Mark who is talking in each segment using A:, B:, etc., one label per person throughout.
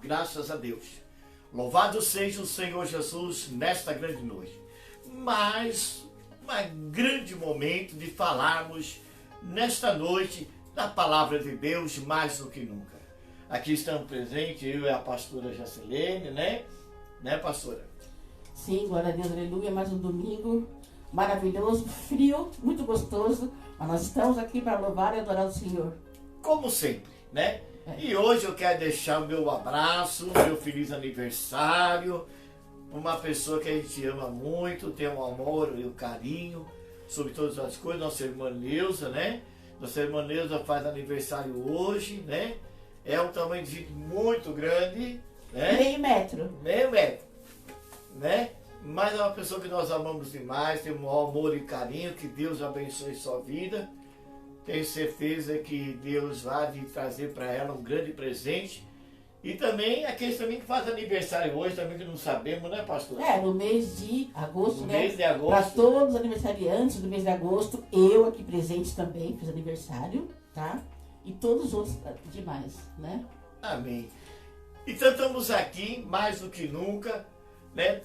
A: Graças a Deus. Louvado seja o Senhor Jesus nesta grande noite. Mais um grande momento de falarmos nesta noite da palavra de Deus mais do que nunca. Aqui estamos presentes, eu e a pastora Jacilene, né? Né, pastora?
B: Sim, glória a Deus, aleluia. Mais um domingo maravilhoso, frio, muito gostoso. Mas nós estamos aqui para louvar e adorar o Senhor.
A: Como sempre, né? E hoje eu quero deixar o meu abraço, meu feliz aniversário, para uma pessoa que a gente ama muito, tem um amor e um carinho sobre todas as coisas, nossa irmã Neuza, né? Nossa irmã Neuza faz aniversário hoje, né? É um tamanho de gente muito grande, né?
B: Meio metro.
A: Meio metro, né? Mas é uma pessoa que nós amamos demais, tem um amor e carinho, que Deus abençoe sua vida. Tenho certeza que Deus vai trazer para ela um grande presente. E também aqueles também que fazem aniversário hoje, também que não sabemos, né, pastor?
B: No mês de agosto,
A: no
B: né?
A: Mês de agosto.
B: Para todos os aniversariantes do mês de agosto, eu aqui presente também fiz aniversário, tá? E todos os outros demais, né?
A: Amém. Então estamos aqui, mais do que nunca, né?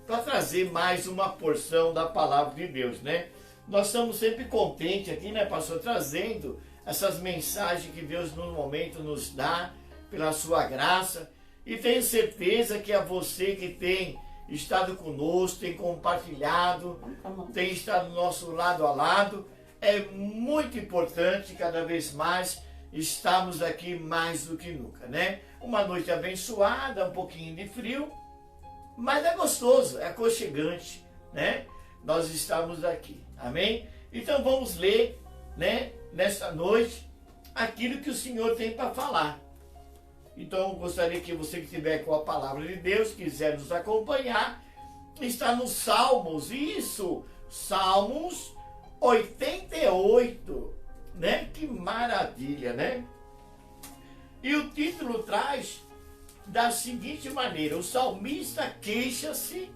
A: Para trazer mais uma porção da palavra de Deus, né? Nós estamos sempre contentes aqui, né, pastor, trazendo essas mensagens que Deus no momento nos dá, pela sua graça. E tenho certeza que é você que tem estado conosco, tem compartilhado, tem estado do nosso lado a lado. É muito importante, cada vez mais, estarmos aqui mais do que nunca, né? Uma noite abençoada, um pouquinho de frio, mas é gostoso, é aconchegante, né? Nós estamos aqui, amém? Então vamos ler, né, nesta noite, aquilo que o Senhor tem para falar. Então eu gostaria que você que estiver com a palavra de Deus, quiser nos acompanhar, está nos Salmos, isso, Salmos 88, né? Que maravilha, né? E o título traz da seguinte maneira: o salmista queixa-se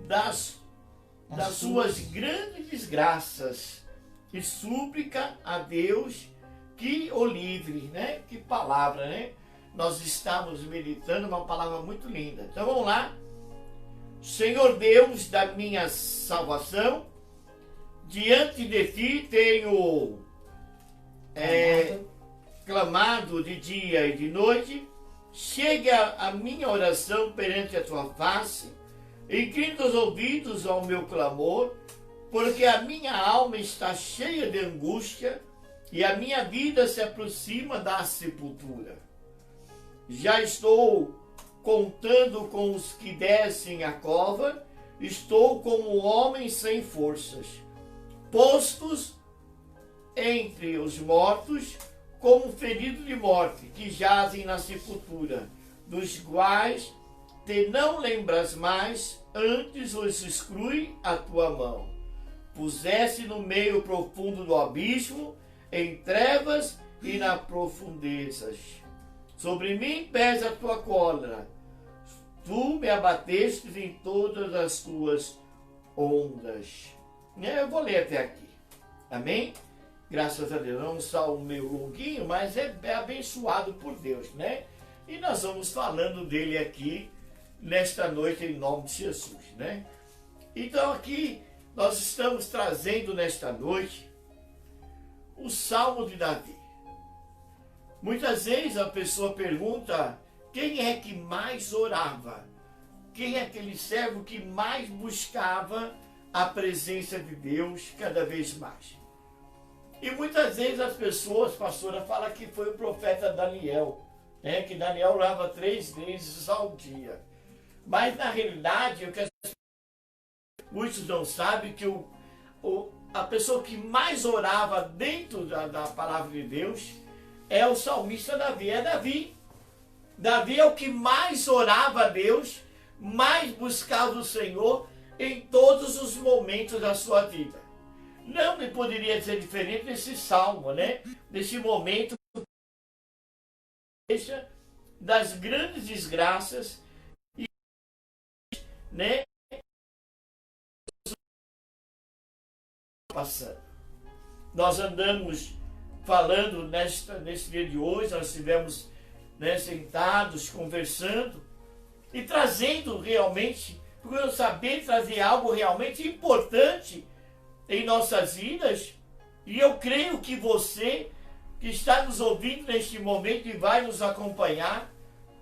A: das suas grandes desgraças e súplica a Deus que o livre, né? Que palavra, né? Nós estamos meditando uma palavra muito linda. Então vamos lá. Senhor Deus da minha salvação, diante de ti tenho clamado de dia e de noite. Chega a minha oração perante a tua face. Inclina os ouvidos ao meu clamor, porque a minha alma está cheia de angústia e a minha vida se aproxima da sepultura. Já estou contando com os que descem a cova, estou como homem sem forças, postos entre os mortos, como ferido de morte, que jazem na sepultura, dos quais te não lembras mais, antes os exclui a tua mão. Puseste no meio profundo do abismo, em trevas e na profundezas. Sobre mim pesa a tua cólera, tu me abateste em todas as tuas ondas. Eu vou ler até aqui, amém? Graças a Deus, é um salmo meio longuinho, mas é abençoado por Deus, né? E nós vamos falando dele aqui, nesta noite, em nome de Jesus, né? Então aqui, nós estamos trazendo nesta noite o Salmo de Davi. Muitas vezes a pessoa pergunta: quem é que mais orava? Quem é aquele servo que mais buscava a presença de Deus cada vez mais? E muitas vezes as pessoas, pastora, falam que foi o profeta Daniel, né? Que Daniel orava 3 vezes ao dia. Mas na realidade, o que muitos não sabem, que a pessoa que mais orava dentro da palavra de Deus é o salmista Davi, é Davi. Davi é o que mais orava a Deus, mais buscava o Senhor em todos os momentos da sua vida. Não me poderia ser diferente desse salmo, né? Desse momento das grandes desgraças, né? Passando. Nós andamos falando nesse dia de hoje, nós tivemos né, sentados, conversando e trazendo realmente, procurando saber trazer algo realmente importante em nossas vidas. E eu creio que você que está nos ouvindo neste momento e vai nos acompanhar,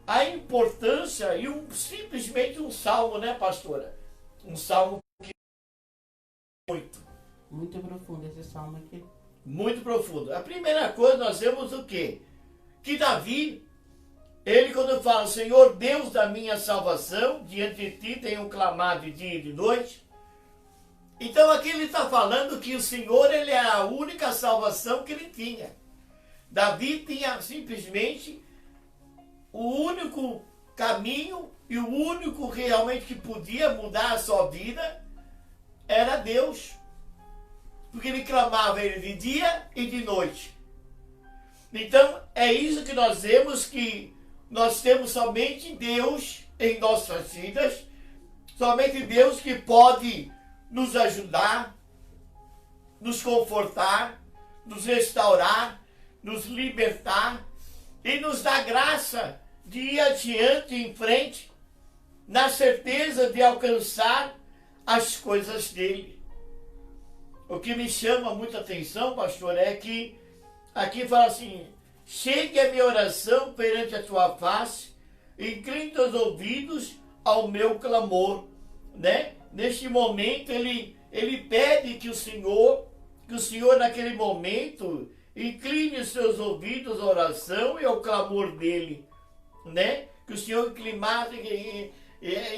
A: a importância e simplesmente um salmo, né, pastora? Um salmo que
B: muito profundo esse salmo aqui.
A: Muito profundo. A primeira coisa nós vemos o quê? Que Davi, ele quando fala, Senhor Deus da minha salvação, diante de ti tenho clamado de dia e de noite. Então aqui ele está falando que o Senhor, ele é a única salvação que ele tinha. Davi tinha simplesmente o único caminho e o único realmente que podia mudar a sua vida era Deus. Porque ele clamava ele de dia e de noite. Então é isso que nós vemos, que nós temos somente Deus em nossas vidas, somente Deus que pode nos ajudar, nos confortar, nos restaurar, nos libertar e nos dar graça de ir adiante, em frente, na certeza de alcançar as coisas dele. O que me chama muita atenção, pastor, é que aqui fala assim, chegue a minha oração perante a tua face, incline teus ouvidos ao meu clamor, né? Neste momento ele pede que o Senhor naquele momento incline os seus ouvidos à oração e ao clamor dele, né? Que o Senhor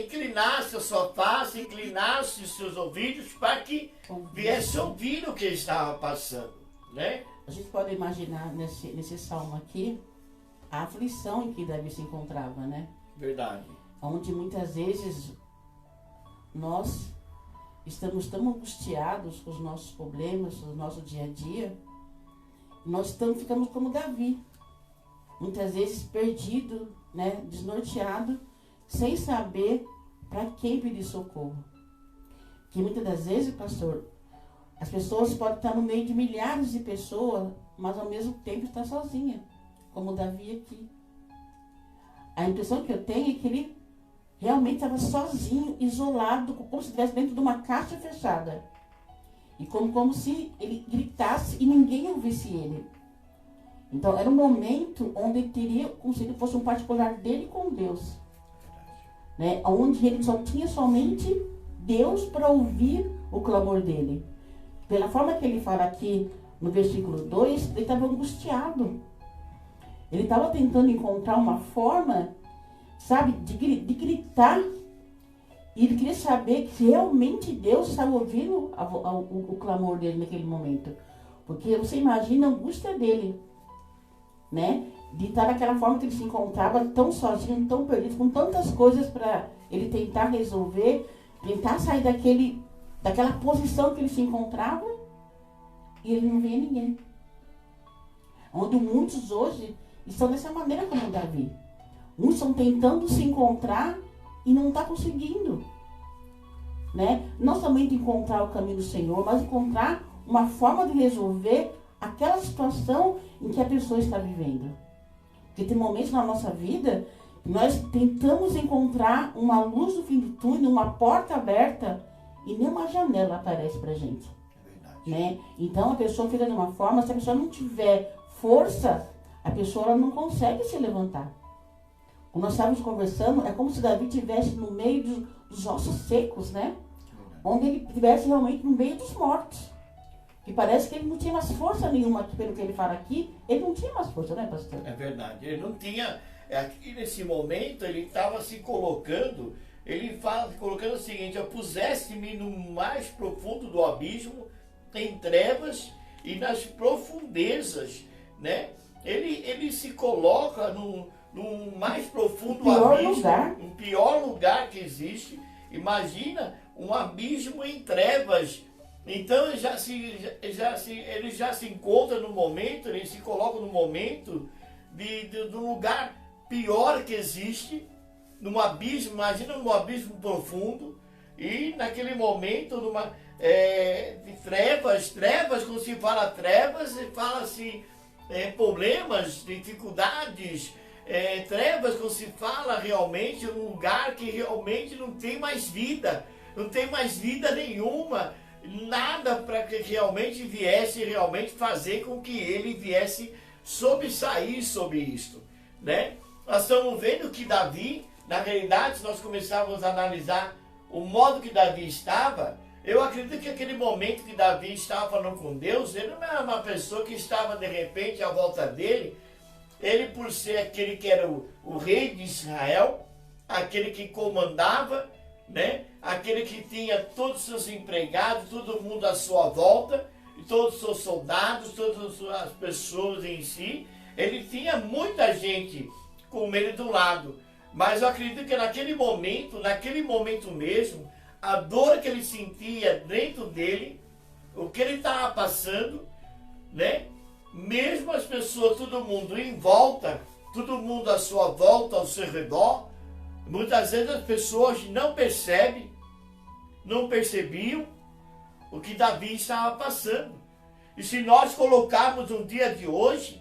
A: inclinasse a sua face, inclinasse os seus ouvidos para que viesse ouvir o que ele estava passando, né?
B: A gente pode imaginar nesse salmo aqui a aflição em que Davi se encontrava, né?
A: Verdade.
B: Onde muitas vezes nós estamos tão angustiados com os nossos problemas, com o nosso dia a dia, nós ficamos como Davi, muitas vezes perdido, né? Desnorteado, sem saber para quem pedir socorro. Que muitas das vezes, pastor, as pessoas podem estar no meio de milhares de pessoas, mas ao mesmo tempo está sozinha, como Davi aqui. A impressão que eu tenho é que ele realmente estava sozinho, isolado, como se estivesse dentro de uma caixa fechada. E como se ele gritasse e ninguém ouvisse ele. Então era um momento onde ele teria, como se ele fosse um particular dele com Deus. Né? Onde ele só tinha somente Deus para ouvir o clamor dele. Pela forma que ele fala aqui no versículo 2, ele estava angustiado. Ele estava tentando encontrar uma forma, sabe, de gritar. E ele queria saber que realmente Deus estava ouvindo o clamor dele naquele momento. Porque você imagina a angústia dele, né? De estar daquela forma que ele se encontrava, tão sozinho, tão perdido, com tantas coisas para ele tentar resolver, tentar sair daquela posição que ele se encontrava, e ele não via ninguém. Onde muitos hoje estão dessa maneira como Davi. Uns estão tentando se encontrar e não está conseguindo. Né? Não somente encontrar o caminho do Senhor, mas encontrar uma forma de resolver aquela situação em que a pessoa está vivendo. Porque tem momentos na nossa vida que nós tentamos encontrar uma luz no fim do túnel, uma porta aberta, e nem uma janela aparece pra gente.
A: É verdade.
B: Né? Então a pessoa fica de uma forma, se a pessoa não tiver força, a pessoa ela não consegue se levantar. Quando nós estávamos conversando, é como se Davi estivesse no meio dos ossos secos, né? Onde ele estivesse realmente no meio dos mortos. Que parece que ele não tinha mais força nenhuma, pelo que ele fala aqui, ele não tinha mais força, né, pastor?
A: É verdade, ele não tinha, aqui nesse momento ele estava se colocando, ele fala, colocando o seguinte, puseste-me no mais profundo do abismo, em trevas e nas profundezas, né? Ele se coloca no mais profundo abismo, no pior lugar que existe. Imagina um abismo em trevas. Então ele já se encontra no momento, ele se coloca no momento do lugar pior que existe, num abismo, imagina um abismo profundo, e naquele momento de trevas, quando se fala trevas, se fala assim, problemas, dificuldades, trevas quando se fala realmente um lugar que realmente não tem mais vida, não tem mais vida nenhuma, nada para que realmente viesse realmente fazer com que ele viesse sobressair sobre isto, né? Nós estamos vendo que Davi, na realidade, se nós começarmos a analisar o modo que Davi estava, eu acredito que aquele momento que Davi estava falando com Deus, ele não era uma pessoa que estava de repente à volta dele, ele por ser aquele que era o rei de Israel, aquele que comandava, né? Aquele que tinha todos os seus empregados, todo mundo à sua volta, todos os seus soldados, todas as pessoas em si, ele tinha muita gente com ele do lado. Mas eu acredito que naquele momento mesmo, a dor que ele sentia dentro dele, o que ele estava passando, né? Mesmo as pessoas, todo mundo em volta, todo mundo à sua volta, ao seu redor, muitas vezes as pessoas não percebiam o que Davi estava passando. E se nós colocarmos no dia de hoje,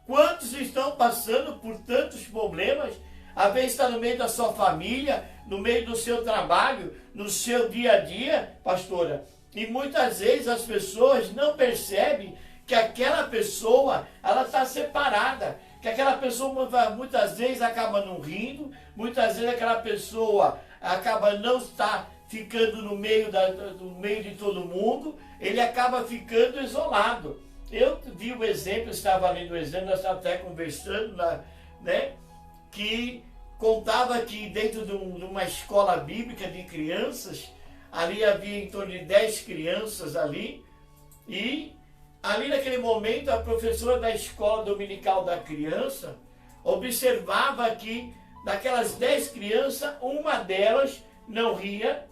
A: quantos estão passando por tantos problemas, às vezes está no meio da sua família, no meio do seu trabalho, no seu dia a dia, pastora, e muitas vezes as pessoas não percebem que aquela pessoa, ela está separada, que aquela pessoa muitas vezes acaba não rindo, muitas vezes aquela pessoa acaba não estar ficando no meio de todo mundo, ele acaba ficando isolado. Eu vi o exemplo, estava lendo o exemplo, nós estávamos até conversando, né, que contava que dentro de uma escola bíblica de crianças, ali havia em torno de 10 crianças ali, e ali naquele momento a professora da escola dominical da criança observava que daquelas 10 crianças, uma delas não ria,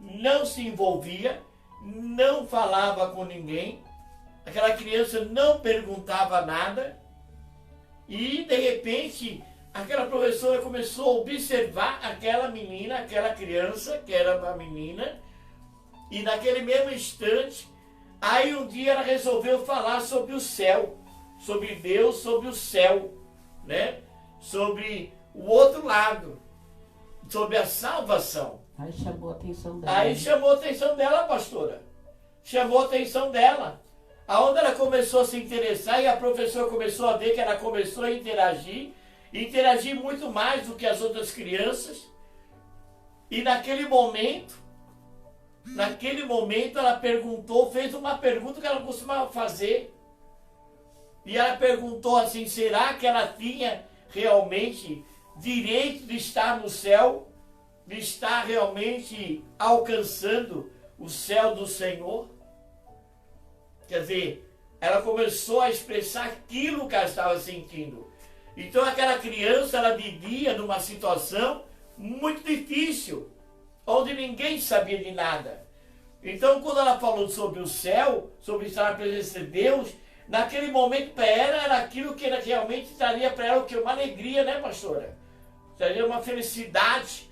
A: não se envolvia, não falava com ninguém, aquela criança não perguntava nada, e de repente aquela professora começou a observar aquela menina, aquela criança, que era uma menina, e naquele mesmo instante, aí um dia ela resolveu falar sobre o céu, sobre Deus, sobre o céu, né? Sobre o outro lado, sobre a salvação.
B: Aí chamou a atenção dela.
A: Aí chamou a atenção dela, pastora. Chamou a atenção dela. Aonde ela começou a se interessar e a professora começou a ver que ela começou a interagir muito mais do que as outras crianças. E naquele momento ela perguntou, fez uma pergunta que ela costumava fazer. E ela perguntou assim, será que ela tinha realmente direito de estar no céu? De estar realmente alcançando o céu do Senhor? Quer dizer, ela começou a expressar aquilo que ela estava sentindo. Então aquela criança, ela vivia numa situação muito difícil, onde ninguém sabia de nada. Então quando ela falou sobre o céu, sobre estar na presença de Deus, naquele momento para ela era aquilo que realmente traria para ela o que? Uma alegria, né, pastora? Traria uma felicidade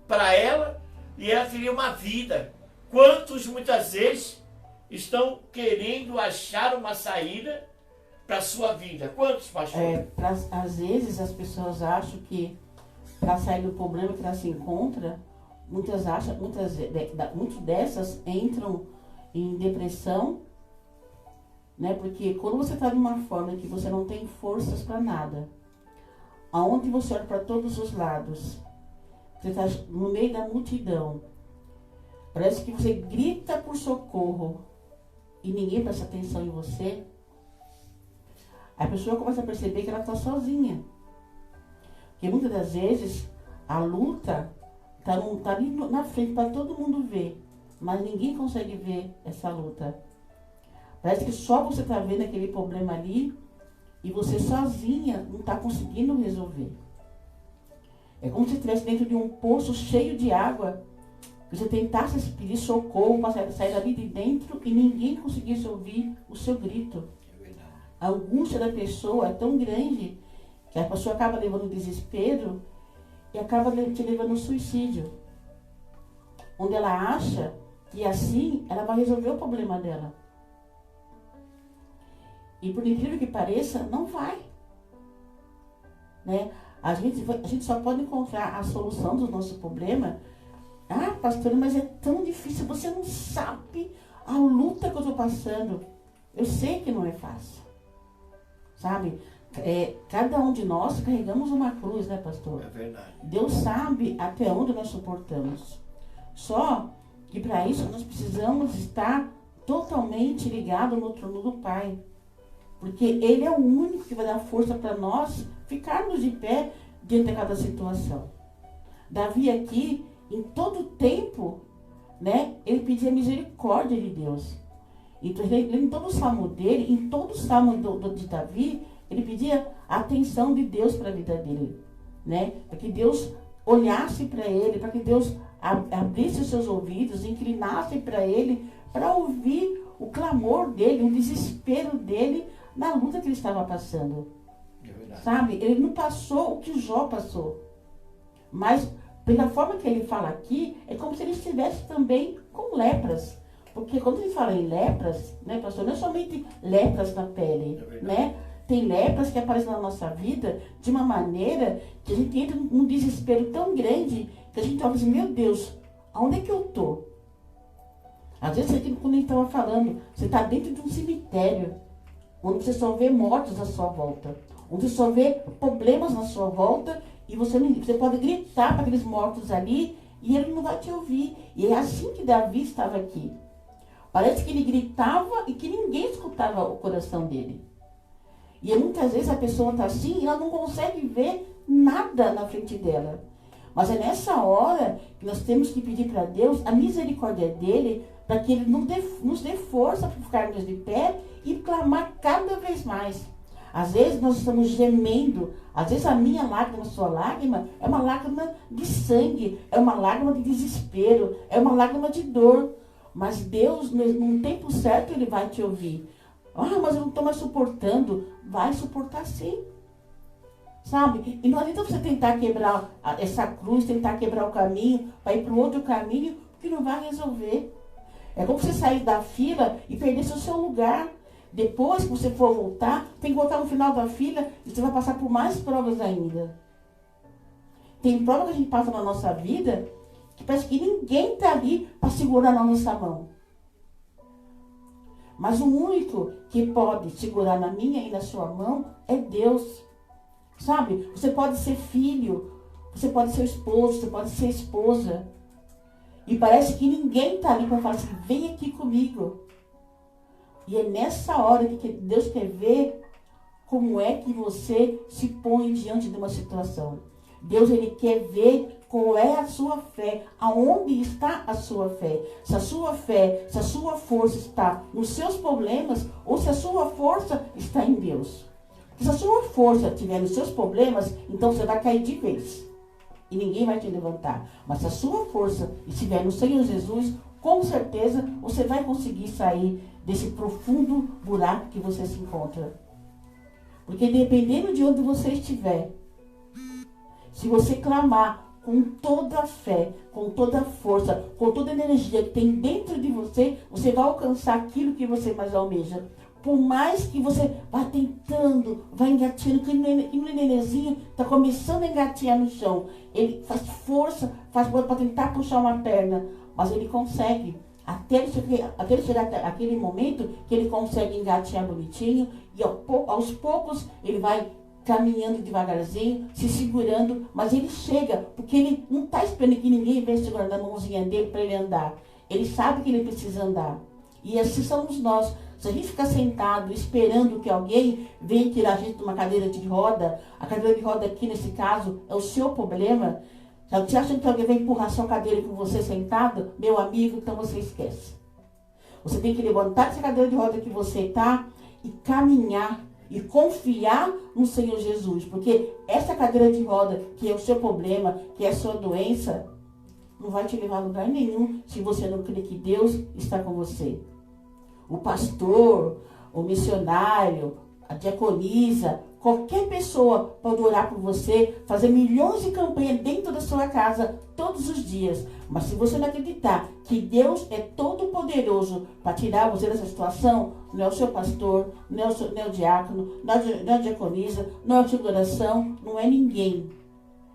A: para ela, e ela teria uma vida. Quantos muitas vezes estão querendo achar uma saída para a sua vida? Quantos, pastor?
B: Às vezes as pessoas acham que para sair do problema que ela se encontra, muitas dessas entram em depressão, né? Porque quando você está de uma forma que você não tem forças para nada, aonde você olha para todos os lados, você está no meio da multidão, parece que você grita por socorro e ninguém presta atenção em você, a pessoa começa a perceber que ela está sozinha. Porque muitas das vezes a luta está ali na frente para todo mundo ver, mas ninguém consegue ver essa luta. Parece que só você está vendo aquele problema ali e você sozinha não está conseguindo resolver. É como se estivesse dentro de um poço cheio de água, que você tentasse pedir socorro para sair dali de dentro e ninguém conseguisse ouvir o seu grito. A angústia da pessoa é tão grande que a pessoa acaba levando desespero e acaba te levando ao suicídio. Onde ela acha que assim ela vai resolver o problema dela. E por incrível que pareça, não vai. né? A gente só pode encontrar a solução do nosso problema. Ah, pastor, mas é tão difícil, você não sabe a luta que eu estou passando. Eu sei que não é fácil, sabe? Cada um de nós carregamos uma cruz, né, pastor?
A: É verdade.
B: Deus sabe até onde nós suportamos. Só que para isso nós precisamos estar totalmente ligados no trono do Pai. Porque Ele é o único que vai dar força para nós ficarmos de pé diante de cada situação. Davi aqui, em todo tempo, né, ele pedia misericórdia de Deus. Então, em todo o salmo dele, em todo o salmo de Davi, ele pedia a atenção de Deus para a vida dele, né? Para que Deus olhasse para ele, para que Deus abrisse os seus ouvidos, inclinasse para ele, para ouvir o clamor dele, o desespero dele na luta que ele estava passando. Sabe? Ele não passou o que Jó passou. Mas, pela forma que ele fala aqui, é como se ele estivesse também com lepras. Porque quando ele fala em lepras, né, pastor, não é somente lepras na pele, né? Tem lepras que aparecem na nossa vida de uma maneira que a gente entra num desespero tão grande que a gente olha assim, meu Deus, aonde é que eu estou? Às vezes, quando a gente estava falando, você está dentro de um cemitério, onde você só vê mortos à sua volta, onde você só vê problemas na sua volta, e você pode gritar para aqueles mortos ali, e ele não vai te ouvir. E é assim que Davi estava aqui. Parece que ele gritava e que ninguém escutava o coração dele. E muitas vezes a pessoa está assim e ela não consegue ver nada na frente dela. Mas é nessa hora que nós temos que pedir para Deus a misericórdia dele, para que ele nos dê força para ficarmos de pé e clamar cada vez mais. Às vezes nós estamos gemendo, às vezes a minha lágrima, a sua lágrima, é uma lágrima de sangue, é uma lágrima de desespero, é uma lágrima de dor. Mas Deus, num tempo certo, Ele vai te ouvir. Ah, mas eu não estou mais suportando. Vai suportar sim. Sabe? E não adianta você tentar quebrar essa cruz, tentar quebrar o caminho, para ir para o outro caminho, que não vai resolver. É como você sair da fila e perder o seu lugar. Depois que você for voltar, tem que voltar no final da fila e você vai passar por mais provas ainda. Tem prova que a gente passa na nossa vida que parece que ninguém está ali para segurar na nossa mão. Mas o único que pode segurar na minha e na sua mão é Deus. Sabe? Você pode ser filho, você pode ser esposo, você pode ser esposa. E parece que ninguém está ali para falar assim, vem aqui comigo. E é nessa hora que Deus quer ver como é que você se põe diante de uma situação. Deus, Ele quer ver qual é a sua fé, aonde está a sua fé. Se a sua fé, se a sua força está nos seus problemas, ou se a sua força está em Deus. Porque se a sua força estiver nos seus problemas, então você vai cair de vez. E ninguém vai te levantar. Mas se a sua força estiver no Senhor Jesus, com certeza você vai conseguir sair desse profundo buraco que você se encontra. Porque dependendo de onde você estiver, se você clamar com toda a fé, com toda a força, com toda a energia que tem dentro de você, você vai alcançar aquilo que você mais almeja. Por mais que você vá tentando, vá engateando, que o nenenzinho está começando a engatear no chão. Ele faz força, faz força para tentar puxar uma perna, mas ele consegue. Até ele chegar aquele momento que ele consegue engatear bonitinho e aos poucos ele vai caminhando devagarzinho, se segurando, mas ele chega, porque ele não está esperando que ninguém venha segurando a mãozinha dele para ele andar. Ele sabe que ele precisa andar. E assim somos nós. Se a gente ficar sentado esperando que alguém venha tirar a gente de uma cadeira de roda, a cadeira de roda aqui nesse caso é o seu problema. Se você acha que alguém vai empurrar sua cadeira com você sentado, meu amigo, então você esquece. Você tem que levantar essa cadeira de roda que você está e caminhar e confiar no Senhor Jesus. Porque essa cadeira de roda, que é o seu problema, que é a sua doença, não vai te levar a lugar nenhum se você não crer que Deus está com você. O pastor, o missionário, a diaconisa, qualquer pessoa pode orar por você, fazer milhões de campanhas dentro da sua casa, todos todos os dias. Mas se você não acreditar que Deus é todo poderoso para tirar você dessa situação, não é o seu pastor, não é o diácono, não é a diaconisa, não é a sua oração, não é ninguém.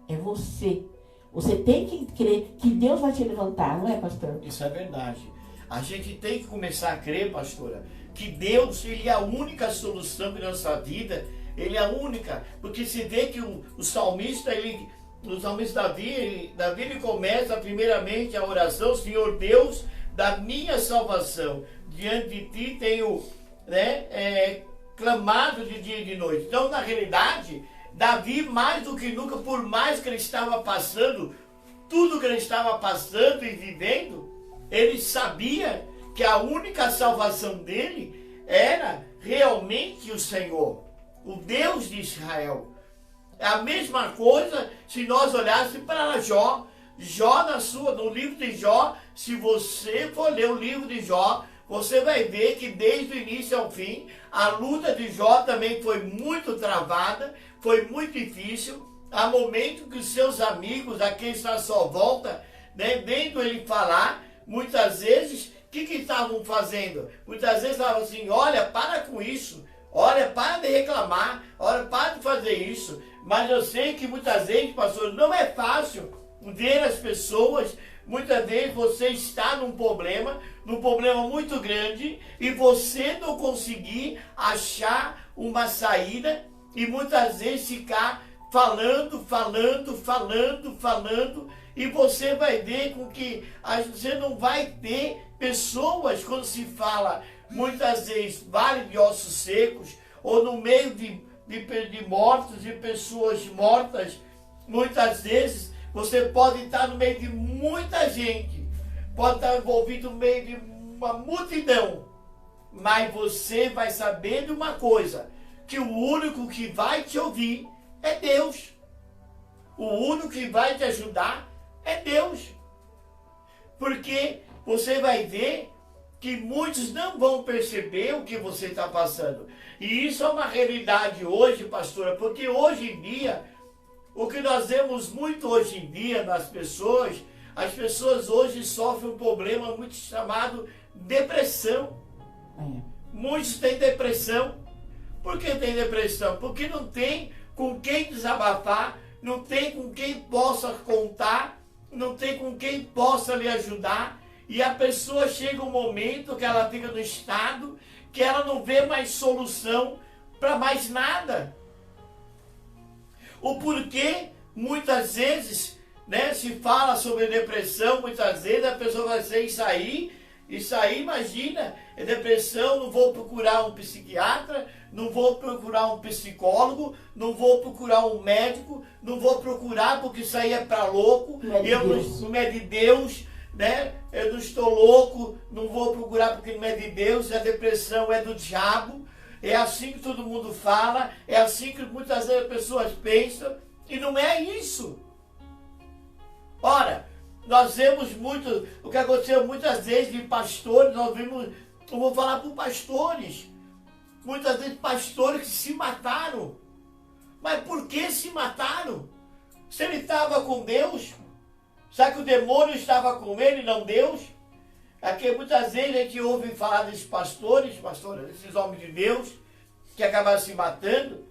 B: É você. Você tem que crer que Deus vai te levantar, não é, pastor?
A: Isso é verdade. A gente tem que começar a crer, pastora, que Deus, Ele é a única solução para a nossa vida. Ele é a única. Porque se vê que o salmista, Davi, ele começa primeiramente a oração: Senhor Deus da minha salvação, diante de Ti tenho clamado de dia e de noite. Então, na realidade, Davi, mais do que nunca, por mais que ele estava passando, tudo que ele estava passando e vivendo, ele sabia que a única salvação dele era realmente o Senhor, o Deus de Israel. É a mesma coisa se nós olhássemos para Jó. No livro de Jó, se você for ler o livro de Jó, você vai ver que desde o início ao fim, a luta de Jó também foi muito travada, foi muito difícil. Há momentos que os seus amigos, aqueles à sua volta, vendo ele falar, muitas vezes, o que estavam fazendo? Muitas vezes estavam assim: olha, para com isso, olha, para de reclamar, olha, para de fazer isso. Mas eu sei que muitas vezes, pastor, não é fácil ver as pessoas. Muitas vezes você está num problema muito grande, e você não conseguir achar uma saída, e muitas vezes ficar falando, e você vai ver com que você não vai ter pessoas, quando se fala muitas vezes vale de ossos secos, ou no meio de mortos, de pessoas mortas. Muitas vezes você pode estar no meio de muita gente, pode estar envolvido no meio de uma multidão, mas você vai saber de uma coisa: que o único que vai te ouvir é Deus. O único que vai te ajudar é Deus. Porque você vai ver que muitos não vão perceber o que você está passando. E isso é uma realidade hoje, pastora, porque hoje em dia, o que nós vemos muito hoje em dia nas pessoas, as pessoas hoje sofrem um problema muito chamado depressão. Muitos têm depressão. Por que tem depressão? Porque não tem com quem desabafar, não tem com quem possa contar, não tem com quem possa lhe ajudar. E a pessoa chega um momento que ela fica no estado que ela não vê mais solução para mais nada. O porquê, muitas vezes, se fala sobre depressão, muitas vezes a pessoa vai dizer isso aí, imagina, é depressão, não vou procurar um psiquiatra, não vou procurar um psicólogo, não vou procurar um médico, não vou procurar porque isso aí é para louco, não é de Deus, eu não estou louco, não vou procurar porque não é de Deus, a depressão é do diabo. É assim que todo mundo fala, é assim que muitas vezes as pessoas pensam, e não é isso. Ora, nós vemos muito, o que aconteceu muitas vezes de pastores, eu vou falar por pastores, muitas vezes pastores que se mataram. Mas por que se mataram? Se ele estava com Deus, será que o demônio estava com ele, não Deus? Aqui muitas vezes a gente ouve falar desses pastores, esses homens de Deus, que acabaram se matando,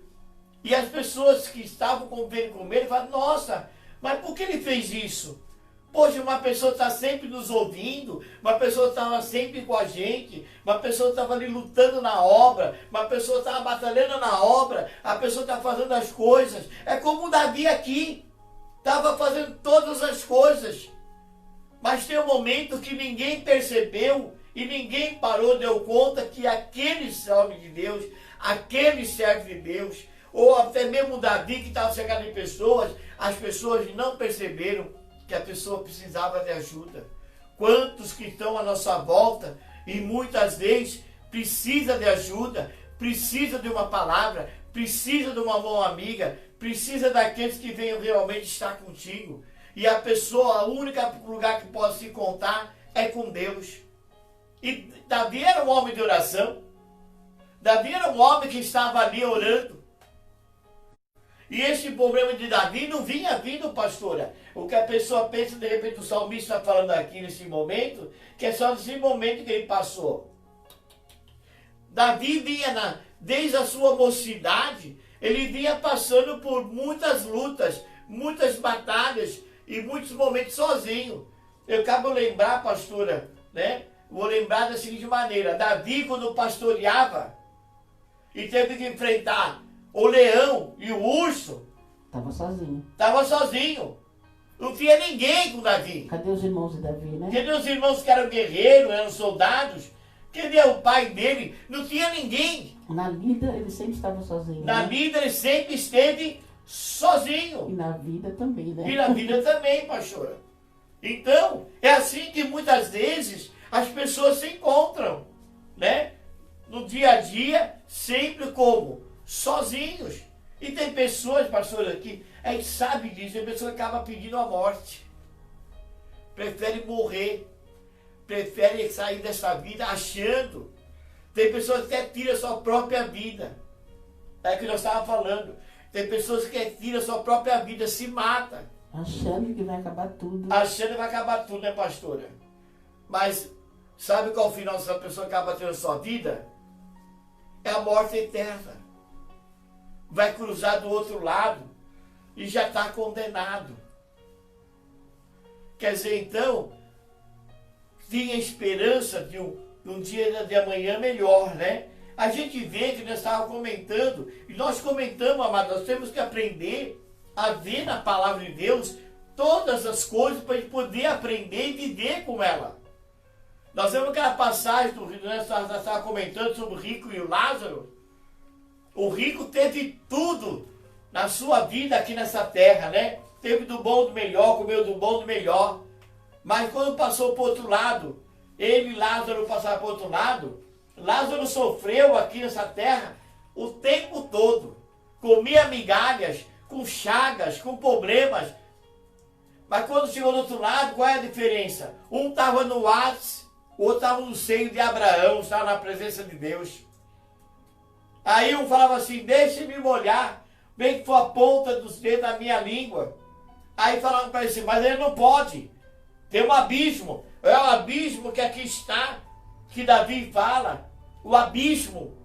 A: e as pessoas que estavam convivendo com ele falam: nossa, mas por que ele fez isso? Poxa, uma pessoa está sempre nos ouvindo, uma pessoa estava sempre com a gente, uma pessoa estava ali lutando na obra, uma pessoa estava batalhando na obra, a pessoa está fazendo as coisas. É como o Davi aqui, estava fazendo todas as coisas. Mas tem um momento que ninguém percebeu e ninguém parou, deu conta que aquele homem de Deus, aquele servo de Deus, ou até mesmo Davi que estava chegando em pessoas, as pessoas não perceberam que a pessoa precisava de ajuda. Quantos que estão à nossa volta e muitas vezes precisa de ajuda, precisa de uma palavra, precisa de uma mão amiga, precisa daqueles que venham realmente estar contigo. E a pessoa, o único lugar que pode se contar é com Deus. E Davi era um homem de oração. Davi era um homem que estava ali orando. E esse problema de Davi não vinha vindo, pastora. O que a pessoa pensa, de repente o salmista está falando aqui nesse momento, que é só nesse momento que ele passou. Davi vinha, desde a sua mocidade, ele vinha passando por muitas lutas, muitas batalhas e muitos momentos sozinho. Eu acabo de lembrar, pastora, né? Vou lembrar da seguinte maneira. Davi, quando pastoreava e teve que enfrentar o leão e o urso,
B: Estava sozinho.
A: estava sozinho. Não tinha ninguém com Davi.
B: Cadê os irmãos de Davi, né?
A: Cadê os irmãos que eram guerreiros, eram soldados? Cadê o pai dele? Não tinha ninguém.
B: Na lida ele sempre estava sozinho.
A: Na
B: né?
A: vida ele sempre esteve sozinho.
B: E na vida também, né?
A: E na vida também, pastora. Então, é assim que muitas vezes as pessoas se encontram, né? No dia a dia, sempre como? Sozinhos. E tem pessoas, pastora, que a gente sabe disso, a pessoa acaba pedindo a morte. Prefere morrer. Prefere sair dessa vida achando. Tem pessoas que até tiram a sua própria vida. É o que nós estávamos falando. Tem pessoas que tiram a sua própria vida, se matam.
B: Achando que vai acabar tudo.
A: Achando que vai acabar tudo, né, pastora? Mas sabe qual o final dessa pessoa acaba tendo a sua vida? É a morte eterna. Vai cruzar do outro lado e já está condenado. Quer dizer, então, tinha esperança de um dia de amanhã melhor, né? A gente vê que nós estávamos comentando, e nós comentamos, amados, nós temos que aprender a ver na palavra de Deus todas as coisas para a gente poder aprender e viver com ela. Nós vemos aquela passagem do Rio, nós estávamos comentando sobre o rico e o Lázaro. O rico teve tudo na sua vida aqui nessa terra, né? Teve do bom do melhor, comeu do bom do melhor. Mas quando passou para o outro lado, ele e Lázaro passaram para o outro lado, Lázaro sofreu aqui nessa terra o tempo todo. Comia migalhas, com chagas, com problemas. Mas quando chegou do outro lado, qual é a diferença? Um estava no Hades, o outro estava no seio de Abraão, estava na presença de Deus. Aí um falava assim, deixe-me molhar, bem que for a ponta dos dedos da minha língua. Aí falavam para ele assim, mas ele não pode. Tem um abismo. É o abismo que aqui está, que Davi fala. O abismo.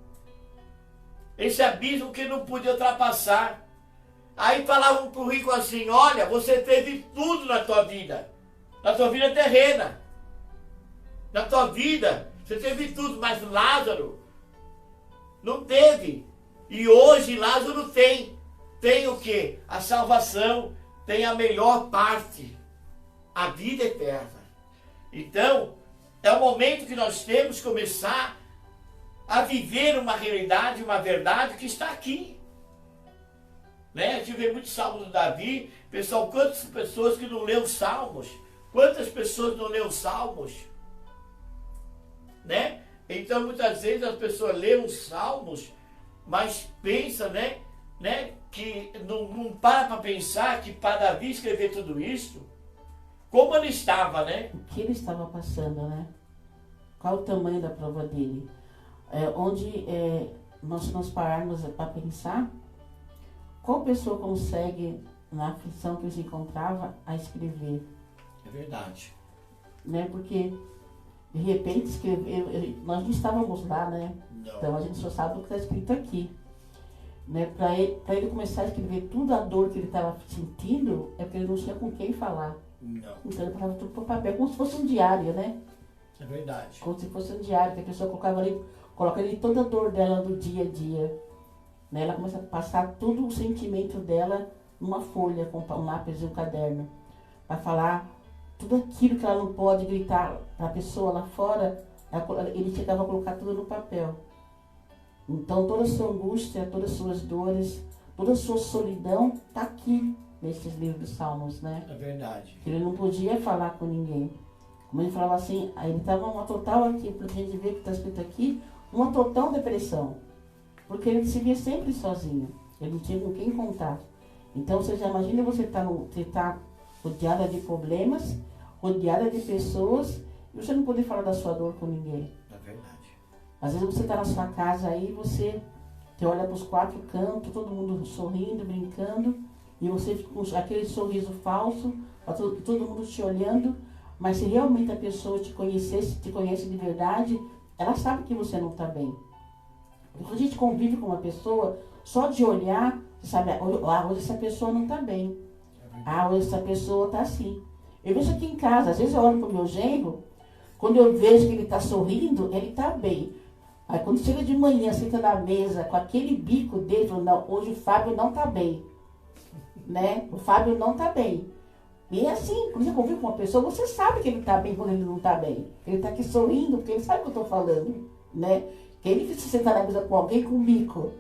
A: Esse abismo que não podia ultrapassar. Aí falavam para o rico assim, olha, você teve tudo na tua vida. Na tua vida terrena. Na tua vida, você teve tudo, mas Lázaro não teve. E hoje Lázaro tem. Tem o quê? A salvação, tem a melhor parte. A vida eterna. Então, é o momento que nós temos que começar a viver uma realidade, uma verdade que está aqui. Né? A gente vê muitos salmos do Davi. Pessoal, quantas pessoas que não lêem os salmos? Quantas pessoas não lêem os salmos? Né? Então, muitas vezes as pessoas lêem os salmos, mas pensam, né, que não para pensar que para Davi escrever tudo isso, como ele estava, né?
B: O que ele estava passando, né? Qual o tamanho da prova dele? Se nós pararmos para pensar, qual pessoa consegue, na aflição que ele se encontrava, a escrever?
A: É verdade.
B: Né? Porque, de repente, nós não estávamos lá, né?
A: Não.
B: Então a gente só sabe o que está escrito aqui. Né? Para ele começar a escrever tudo a dor que ele estava sentindo, é porque ele não tinha com quem falar.
A: Não.
B: Então ele passava tudo para o papel, como se fosse um diário, né?
A: É verdade.
B: Como se fosse um diário, que a pessoa coloca ali toda a dor dela do dia a dia. Né? Ela começa a passar todo o sentimento dela numa folha, com um lápis e um caderno. Para falar tudo aquilo que ela não pode gritar para a pessoa lá fora, ele chegava a colocar tudo no papel. Então toda a sua angústia, todas as suas dores, toda a sua solidão está aqui nesses livros dos Salmos, né?
A: É verdade.
B: Ele não podia falar com ninguém. Como ele falava assim, aí ele estava uma total aqui, para a gente ver o que está escrito aqui, uma total depressão. Porque ele se via sempre sozinho. Ele não tinha com quem contar. Então você já imagina você tá rodeada de problemas, rodeada de pessoas, e você não poder falar da sua dor com ninguém.
A: É verdade.
B: Às vezes você está na sua casa aí, você Você olha para os 4 cantos, todo mundo sorrindo, brincando, e você fica com aquele sorriso falso, todo mundo te olhando, mas se realmente a pessoa te conhece de verdade, ela sabe que você não está bem. Quando a gente convive com uma pessoa, só de olhar, você sabe, hoje essa pessoa não está bem. Hoje essa pessoa está assim. Eu vejo aqui em casa, às vezes eu olho para o meu genro, quando eu vejo que ele está sorrindo, ele está bem. Aí quando chega de manhã, senta na mesa, com aquele bico dele, fala, não, hoje o Fábio não está bem. Né? O Fábio não está bem. E é assim, quando você convive com uma pessoa, você sabe que ele está bem quando ele não está bem. Ele está aqui sorrindo, porque ele sabe o que eu estou falando. Né? Que ele precisa sentar na mesa com alguém com bico.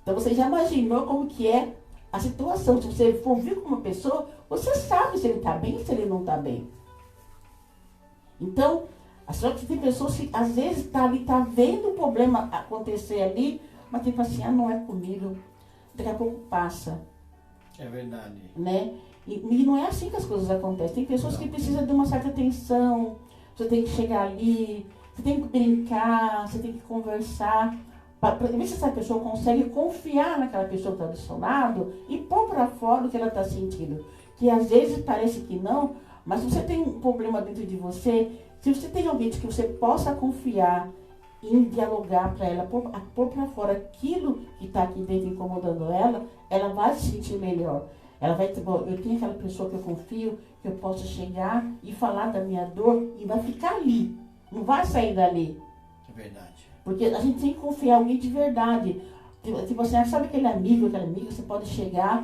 B: Então você já imaginou como que é a situação. Se você convive com uma pessoa, você sabe se ele está bem ou se ele não está bem. Então, só que tem pessoas que às vezes está ali, está vendo o problema acontecer ali, mas tipo assim, não é comigo. Daqui a pouco passa.
A: É verdade.
B: Né? E não é assim que as coisas acontecem. Tem pessoas que precisam de uma certa atenção. Você tem que chegar ali, você tem que brincar, você tem que conversar. Para ver se essa pessoa consegue confiar naquela pessoa que está do seu lado e pôr para fora o que ela está sentindo. Que às vezes parece que não, mas se você tem um problema dentro de você, se você tem alguém que você possa confiar em dialogar para ela, pôr para fora aquilo que está aqui dentro incomodando ela vai se sentir melhor. Ela vai ter, bom, eu tenho aquela pessoa que eu confio, que eu posso chegar e falar da minha dor e vai ficar ali. Não vai sair dali.
A: É verdade.
B: Porque a gente tem que confiar em alguém de verdade. Tipo assim, sabe aquele amigo, aquela amiga, você pode chegar,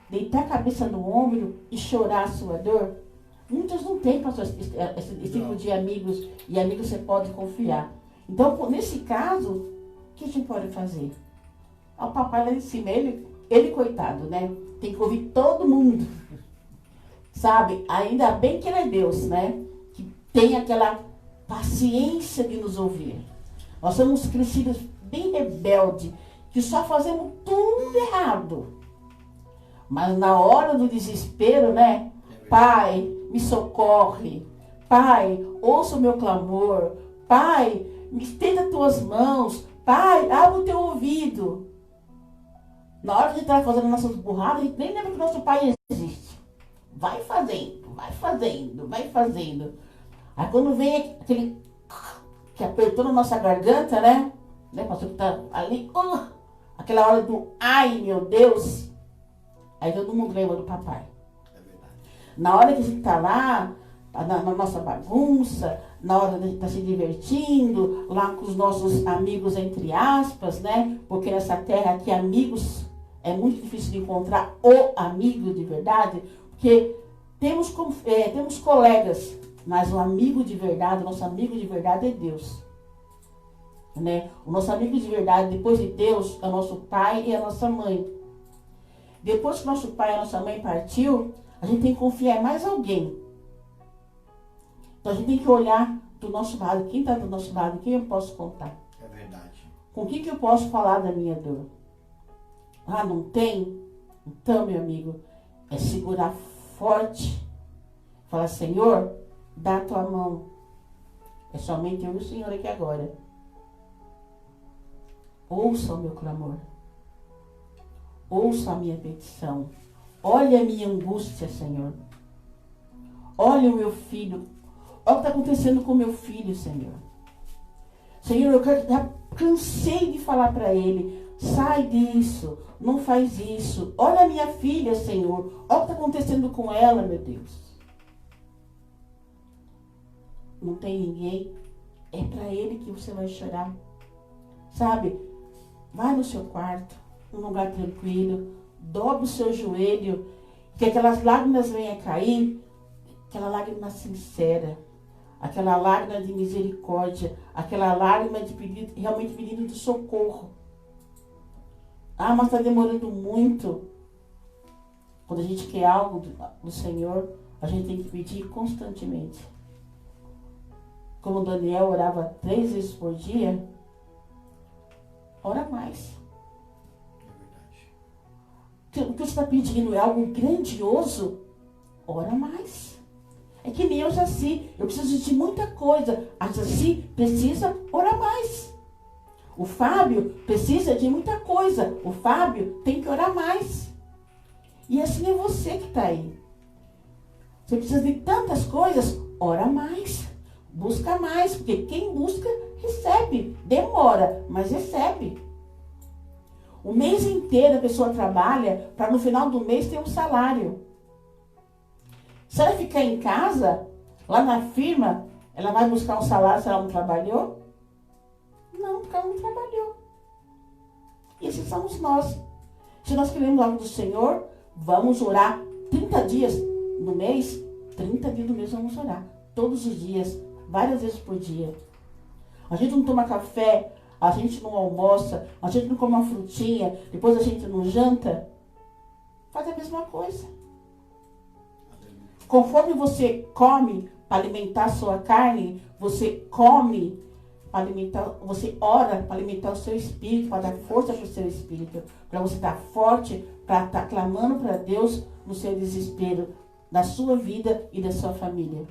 B: deitar a cabeça no ombro e chorar a sua dor? Muitos não têm, pastor, esse tipo de amigos e amigos você pode confiar. Então, nesse caso, o que a gente pode fazer? O papai lá em cima, ele coitado, né? Tem que ouvir todo mundo. Sabe? Ainda bem que ele é Deus, né? Que tem aquela paciência de nos ouvir. Nós somos crescidos bem rebeldes, que só fazemos tudo errado. Mas na hora do desespero, né? Pai, me socorre. Pai, ouça o meu clamor. Pai, me estenda as tuas mãos. Pai, abre o teu ouvido. Na hora de estar fazendo nossas burradas, a gente nem lembra que nosso pai existe. Vai fazendo, vai fazendo, vai fazendo. Aí quando vem aquele que apertou na nossa garganta, né? Pastor, que tá ali, aquela hora do ai, meu Deus. Aí todo mundo lembra do papai.
A: É verdade.
B: Na hora que a gente tá lá, na nossa bagunça, na hora de estar se divertindo, lá com os nossos amigos, entre aspas, né? Porque nessa terra aqui, amigos, é muito difícil de encontrar o amigo de verdade, porque temos colegas, mas o amigo de verdade, o nosso amigo de verdade é Deus. Né? O nosso amigo de verdade, depois de Deus, é o nosso pai e a nossa mãe. Depois que nosso pai e a nossa mãe partiu, a gente tem que confiar em mais alguém. Então a gente tem que olhar do nosso lado, quem está do nosso lado, quem eu posso contar.
A: É verdade.
B: Com quem que eu posso falar da minha dor? Ah, não tem? Então, meu amigo, é segurar forte. Falar, Senhor, dá a tua mão. É somente eu e o Senhor aqui agora. Ouça o meu clamor. Ouça a minha petição. Olha a minha angústia, Senhor. Olha o meu filho. Olha o que está acontecendo com o meu filho, Senhor. Senhor, eu já cansei de falar para ele. Sai disso. Não faz isso. Olha a minha filha, Senhor. Olha o que está acontecendo com ela, meu Deus. Não tem ninguém. É para ele que você vai chorar. Sabe? Vai no seu quarto, num lugar tranquilo. Dobra o seu joelho. Que aquelas lágrimas venham a cair. Aquela lágrima sincera. Aquela lágrima de misericórdia. Aquela lágrima de pedido, realmente pedido de socorro. Ah, mas está demorando muito. Quando a gente quer algo do Senhor, a gente tem que pedir constantemente. Como Daniel orava 3 vezes por dia, ora mais. É verdade. O que você está pedindo é algo grandioso? Ora mais. É que nem eu, Jaci. Eu preciso de muita coisa. A Jaci precisa orar mais. O Fábio precisa de muita coisa. O Fábio tem que orar mais. E assim é você que está aí. Você precisa de tantas coisas, ora mais. Busca mais, porque quem busca, recebe. Demora, mas recebe. O mês inteiro a pessoa trabalha para no final do mês ter um salário. Se ela ficar em casa, lá na firma, ela vai buscar um salário se ela não trabalhou? Não, porque ela não trabalhou. E esses somos nós. Se nós queremos algo do Senhor, vamos orar 30 dias no mês. 30 dias no mês vamos orar. Todos os dias, várias vezes por dia. A gente não toma café, a gente não almoça, a gente não come uma frutinha, depois a gente não janta. Faz a mesma coisa. Conforme você come para alimentar a sua carne, você come para alimentar, você ora para alimentar o seu espírito, para dar força para o seu espírito, para você estar forte, para estar clamando para Deus no seu desespero, da sua vida e da sua família.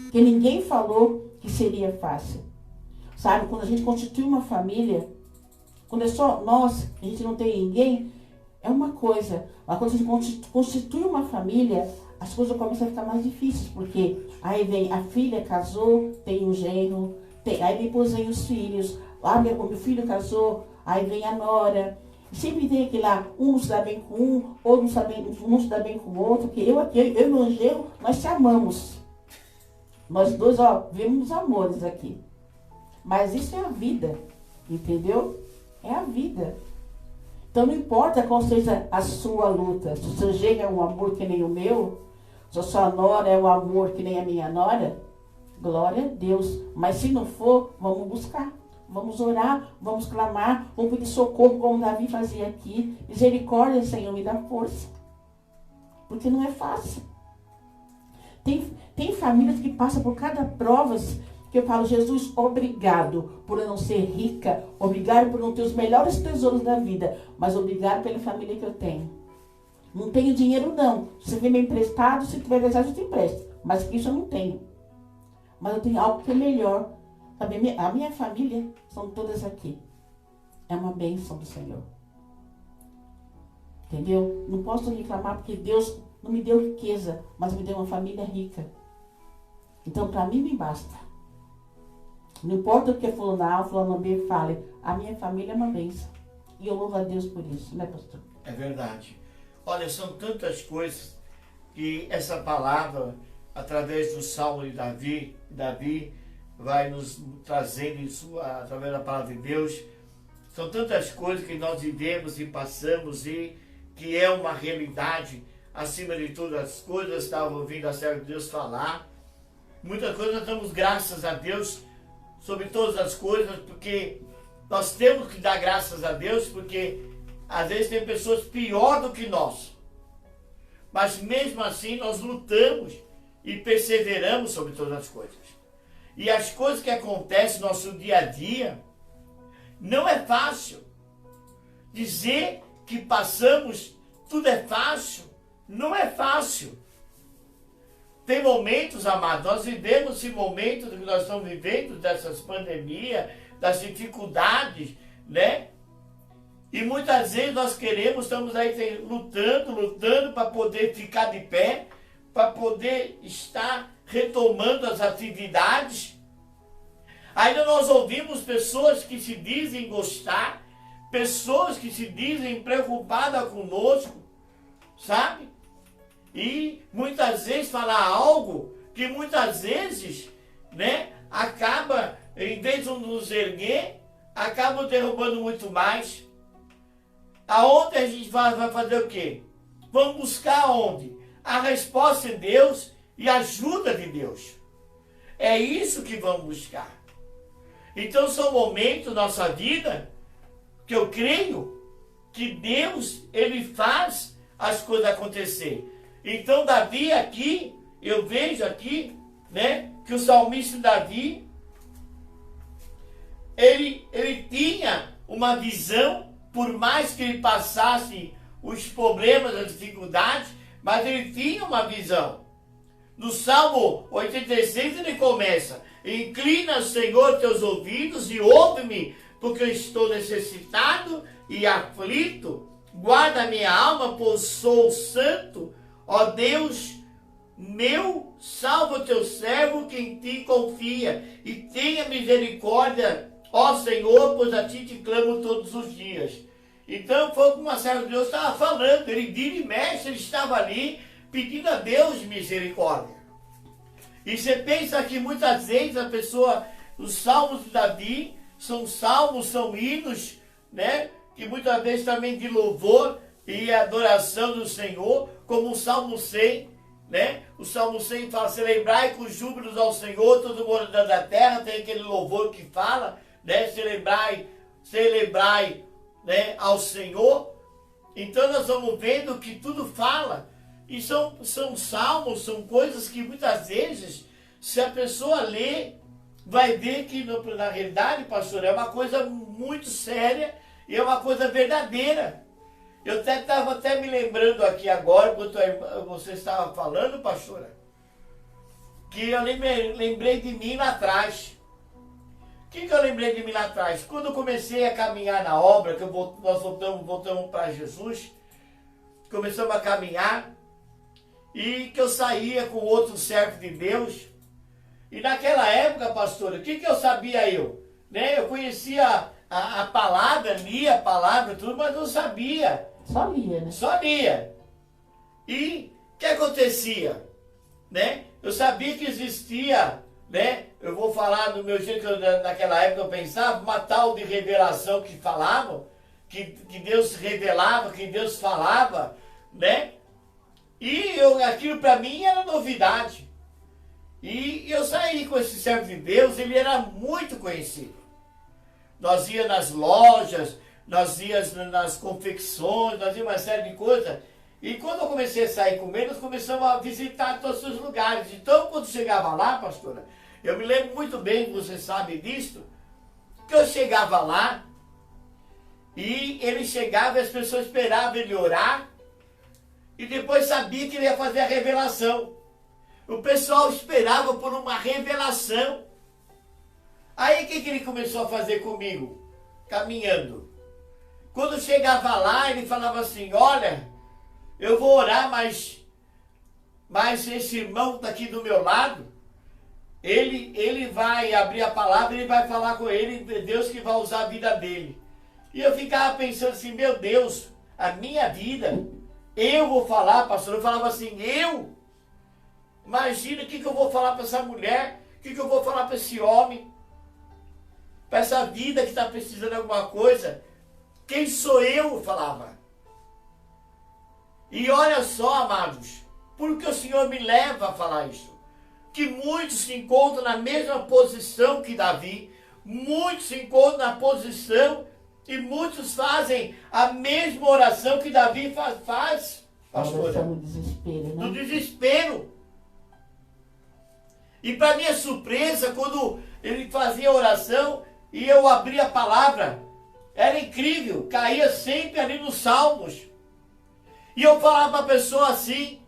B: Porque ninguém falou que seria fácil. Sabe, quando a gente constitui uma família, quando é só nós, a gente não tem ninguém, é uma coisa. Mas quando a gente constitui uma família, as coisas começam a ficar mais difíceis, porque aí vem a filha casou, tem um genro, aí depois vem os filhos, o meu filho casou, aí vem a nora. Sempre tem aquele lá, um não se dá bem com um, outro não se dá bem com o outro, porque eu e meu genro, nós te amamos. Nós dois, vemos amores aqui. Mas isso é a vida, entendeu? É a vida. Então não importa qual seja a sua luta, se o seu genro é um amor que nem o meu, se a sua nora é um amor que nem a minha nora, glória a Deus. Mas se não for, vamos buscar, vamos orar, vamos clamar, vamos pedir socorro como Davi fazia aqui. Misericórdia, Senhor, me dá força. Porque não é fácil. Tem famílias que passam por cada prova que eu falo, Jesus, obrigado por eu não ser rica, obrigado por não ter os melhores tesouros da vida, mas obrigado pela família que eu tenho. Não tenho dinheiro não, se você vem me emprestado, se tiver desejo eu te empresto, mas isso eu não tenho. Mas eu tenho algo que é melhor. Sabe, a minha família são todas aqui. É uma bênção do Senhor. Entendeu? Não posso reclamar porque Deus não me deu riqueza, mas me deu uma família rica. Então para mim me basta. Não importa o que fulano A, fulano B fale, a minha família é uma bênção. E eu louvo a Deus por isso, né, pastor?
A: É verdade. Olha, são tantas coisas que essa palavra, através do Salmo de Davi vai nos trazendo através da palavra de Deus. São tantas coisas que nós vivemos e passamos e que é uma realidade. Acima de todas as coisas, estava ouvindo a serva de Deus falar. Muitas coisas nós damos graças a Deus sobre todas as coisas, porque nós temos que dar graças a Deus, porque às vezes tem pessoas pior do que nós. Mas mesmo assim nós lutamos e perseveramos sobre todas as coisas. E as coisas que acontecem no nosso dia a dia, não é fácil. Dizer que passamos, tudo é fácil, não é fácil. Tem momentos, amados, nós vivemos esse momento que nós estamos vivendo, dessas pandemias, das dificuldades, né? E muitas vezes nós estamos aí lutando para poder ficar de pé, para poder estar retomando as atividades. Ainda nós ouvimos pessoas que se dizem gostar, pessoas que se dizem preocupadas conosco, sabe? E muitas vezes falar algo que muitas vezes, né, acaba, em vez de nos erguer, acaba derrubando muito mais. Aonde a gente vai fazer o quê? Vamos buscar onde? A resposta de Deus e a ajuda de Deus. É isso que vamos buscar. Então são momentos da nossa vida que eu creio que Deus, Ele faz as coisas acontecer. Então Davi aqui, eu vejo aqui, né, que o salmista Davi, ele tinha uma visão, por mais que ele passasse os problemas, as dificuldades, mas ele tinha uma visão. No Salmo 86 ele começa: inclina, Senhor, teus ouvidos e ouve-me porque eu estou necessitado e aflito. Guarda a minha alma, pois sou santo. Ó Deus meu, salva o teu servo que em ti confia, e tenha misericórdia, ó Senhor, pois a ti te clamo todos os dias. Então foi como uma serva de Deus estava falando, ele vira e mexe, ele estava ali pedindo a Deus misericórdia. E você pensa que muitas vezes a pessoa, os salmos de Davi, são salmos, são hinos, né? Que muitas vezes também de louvor e adoração do Senhor, como o Salmo 100, né? O Salmo 100 fala, celebrai com júbilos ao Senhor, todo morador da terra, tem aquele louvor que fala, né? Celebrai, né? Ao Senhor. Então nós vamos vendo que tudo fala, e são salmos, são coisas que muitas vezes, se a pessoa lê, vai ver que na realidade, pastor, é uma coisa muito séria e é uma coisa verdadeira. Eu estava até me lembrando aqui agora, quando você estava falando, pastora, que eu lembrei de mim lá atrás. O que eu lembrei de mim lá atrás? Quando eu comecei a caminhar na obra, que nós voltamos para Jesus, começamos a caminhar, e que eu saía com outro servo de Deus. E naquela época, pastora, o que eu sabia eu? Né? Eu conhecia a palavra, lia a palavra, tudo, mas não sabia.
B: Só lia, né?
A: Só lia. E o que acontecia? Né? Eu sabia que existia, né? Eu vou falar do meu jeito que naquela época eu pensava, uma tal de revelação que falavam, que Deus revelava, que Deus falava, né? E aquilo para mim era novidade. E eu saí com esse servo de Deus, ele era muito conhecido. Nós íamos nas lojas, nós íamos nas confecções, nós íamos uma série de coisas. E quando eu comecei a sair com ele, nós começamos a visitar todos os lugares. Então, quando chegava lá, pastora, eu me lembro muito bem, você sabe disso, que eu chegava lá, e ele chegava e as pessoas esperavam ele orar, e depois sabia que ele ia fazer a revelação. O pessoal esperava por uma revelação. Aí o que ele começou a fazer comigo? Caminhando. Quando chegava lá, ele falava assim, olha, eu vou orar, mas esse irmão está aqui do meu lado, ele vai abrir a palavra, ele vai falar com ele, Deus que vai usar a vida dele. E eu ficava pensando assim, meu Deus, a minha vida, eu vou falar, pastor, eu falava assim, eu? Imagina o que eu vou falar para essa mulher, o que eu vou falar para esse homem, para essa vida que está precisando de alguma coisa. Quem sou eu? Eu falava. E olha só, amados, porque o Senhor me leva a falar isso. Que muitos se encontram na mesma posição que Davi, muitos se encontram na pastora, e muitos fazem a mesma oração que Davi faz, pastora.
B: No desespero, né?
A: No desespero. E para minha surpresa, quando ele fazia a oração e eu abria a palavra, era incrível, caía sempre ali nos salmos. E eu falava para a pessoa assim,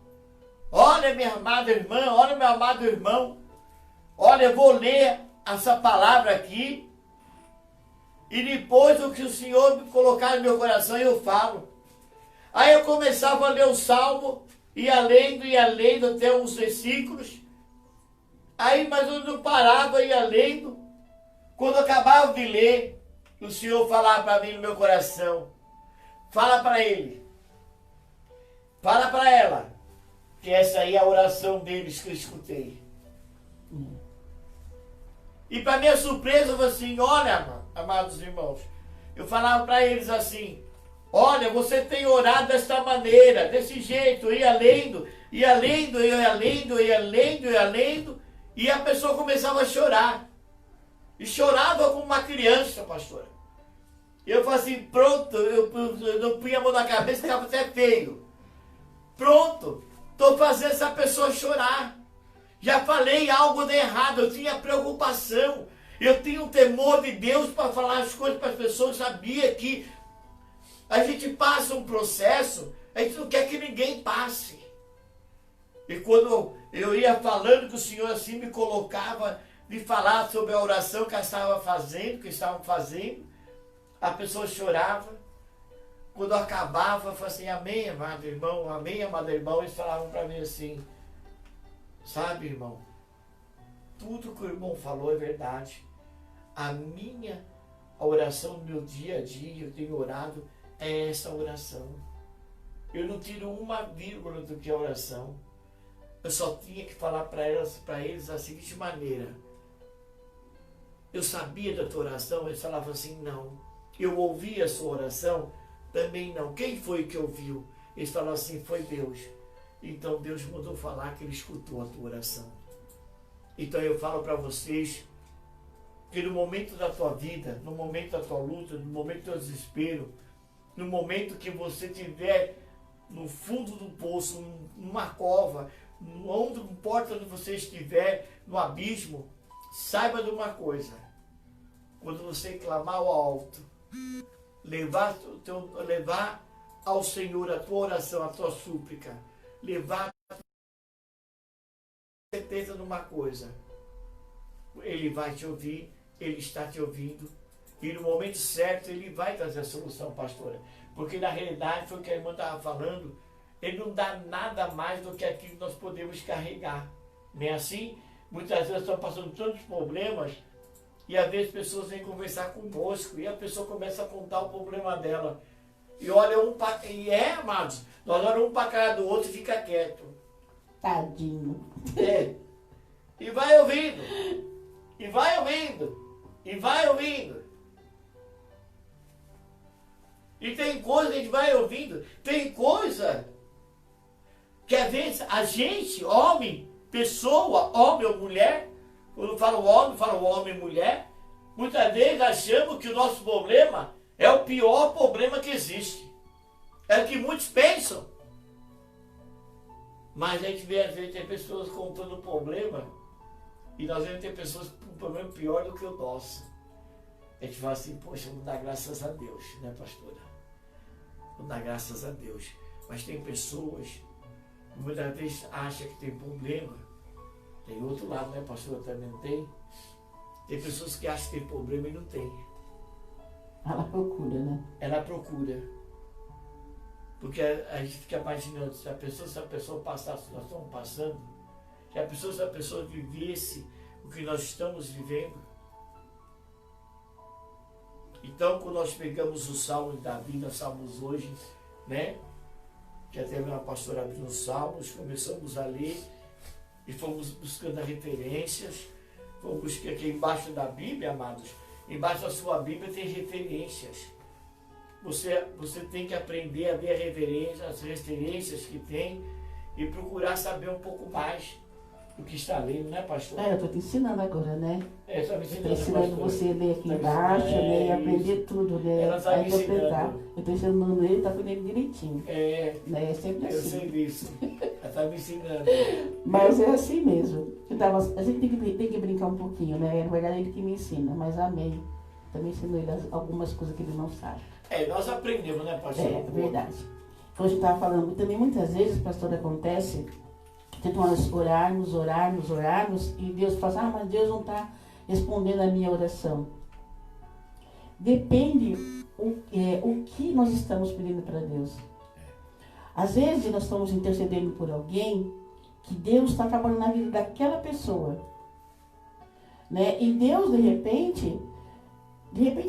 A: olha minha amada irmã, olha meu amado irmão, olha, eu vou ler essa palavra aqui, e depois o que o Senhor me colocar no meu coração eu falo. Aí eu começava a ler o salmo, ia lendo até uns versículos. Aí, mas eu não parava, ia lendo. Quando eu acabava de ler, o Senhor falava para mim no meu coração, fala para ele, fala para ela, que essa aí é a oração deles que eu escutei. E para minha surpresa, eu falei assim, olha, amados irmãos, eu falava para eles assim, olha, você tem orado desta maneira, desse jeito, eu ia lendo, e a pessoa começava a chorar. E chorava como uma criança, pastora. E eu falei assim, pronto, eu não punha a mão na cabeça, ficava até feio. Pronto, estou fazendo essa pessoa chorar. Já falei algo de errado, eu tinha preocupação. Eu tinha um temor de Deus para falar as coisas para as pessoas. Sabia que a gente passa um processo, a gente não quer que ninguém passe. E quando eu ia falando que o Senhor assim me colocava de falar sobre a oração que estavam fazendo, A pessoa chorava. Quando acabava, eu falava assim, amém, amado irmão, amém, amado irmão. Eles falavam para mim assim, sabe, irmão, tudo que o irmão falou é verdade. A oração no meu dia a dia, eu tenho orado, é essa oração. Eu não tiro uma vírgula do que é oração. Eu só tinha que falar para eles da seguinte maneira. Eu sabia da tua oração, eles falavam assim, não. Eu ouvi a sua oração, também não. Quem foi que ouviu? Eles falavam assim, foi Deus. Então Deus mandou falar que Ele escutou a tua oração. Então eu falo para vocês que no momento da tua vida, no momento da tua luta, no momento do teu desespero, no momento que você estiver no fundo do poço, numa cova, onde importa onde você estiver, no abismo, saiba de uma coisa. Quando você clamar ao alto, levar ao Senhor a tua oração, a tua súplica, levar certeza numa coisa. Ele vai te ouvir, Ele está te ouvindo, e no momento certo Ele vai trazer a solução, pastora. Porque na realidade, foi o que a irmã estava falando, Ele não dá nada mais do que aquilo que nós podemos carregar. Não é assim? Muitas vezes estamos passando tantos problemas, e às vezes pessoas vêm conversar conosco, e a pessoa começa a contar o problema dela. E olha amados, nós olhamos um para a cara do outro e fica quieto.
B: Tadinho.
A: E vai ouvindo. E vai ouvindo. E vai ouvindo. E tem coisa que a gente vai ouvindo. Tem coisa que às vezes a gente, homem, pessoa, homem ou mulher, quando falo homem e mulher, muitas vezes achamos que o nosso problema é o pior problema que existe. É o que muitos pensam. Mas a gente vê, às vezes, tem pessoas contando o problema, e nós vemos ter pessoas com um problema pior do que o nosso. A gente fala assim, poxa, vamos dar graças a Deus, né, pastora? Vamos dar graças a Deus. Mas tem pessoas que muitas vezes acham que tem problema. Tem outro lado, né, pastora? Também não tem? Tem pessoas que acham que tem problema e não tem.
B: Ela procura, né?
A: Ela procura. Porque a gente fica imaginando, se a pessoa passasse o que nós estamos passando, se a pessoa vivesse o que nós estamos vivendo. Então, quando nós pegamos o Salmo de Davi, nós salmos hoje, né? Que até a pastora abriu os salmos, começamos a ler e fomos buscando referências, fomos buscando aqui embaixo da Bíblia, amados, embaixo da sua Bíblia tem referências. Você tem que aprender a ver as referências que tem e procurar saber um pouco mais do que está lendo, né, pastor?
B: Eu estou te ensinando agora, né?
A: Estou me
B: ensinando. Estou ensinando você a ler aqui embaixo, né? E aprender tudo, né?
A: Ela está me ensinando.
B: Eu estou ensinando ele, está aprendendo direitinho. Né? É sempre assim.
A: Eu sei disso. Ela está me ensinando.
B: Mas é assim mesmo. A gente tem que brincar um pouquinho, né? Na verdade, ele que me ensina, mas amém. Também ensino ele algumas coisas que ele não sabe.
A: Nós aprendemos, né, pastor?
B: É verdade. Como a gente estava falando, também muitas vezes, pastor, acontece que nós orarmos, e Deus fala, mas Deus não está respondendo a minha oração. Depende o que nós estamos pedindo para Deus. Às vezes nós estamos intercedendo por alguém que Deus está trabalhando na vida daquela pessoa. Né? E Deus, de repente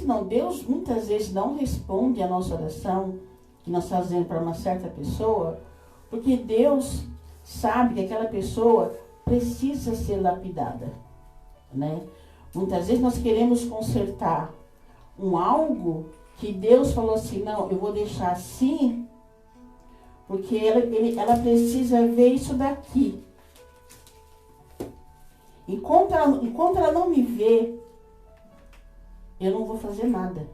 B: não, Deus muitas vezes não responde a nossa oração que nós fazemos para uma certa pessoa, porque Deus sabe que aquela pessoa precisa ser lapidada, né? Muitas vezes nós queremos consertar algo que Deus falou assim, não, eu vou deixar assim, porque ela precisa ver isso daqui. Enquanto ela não me vê, eu não vou fazer nada.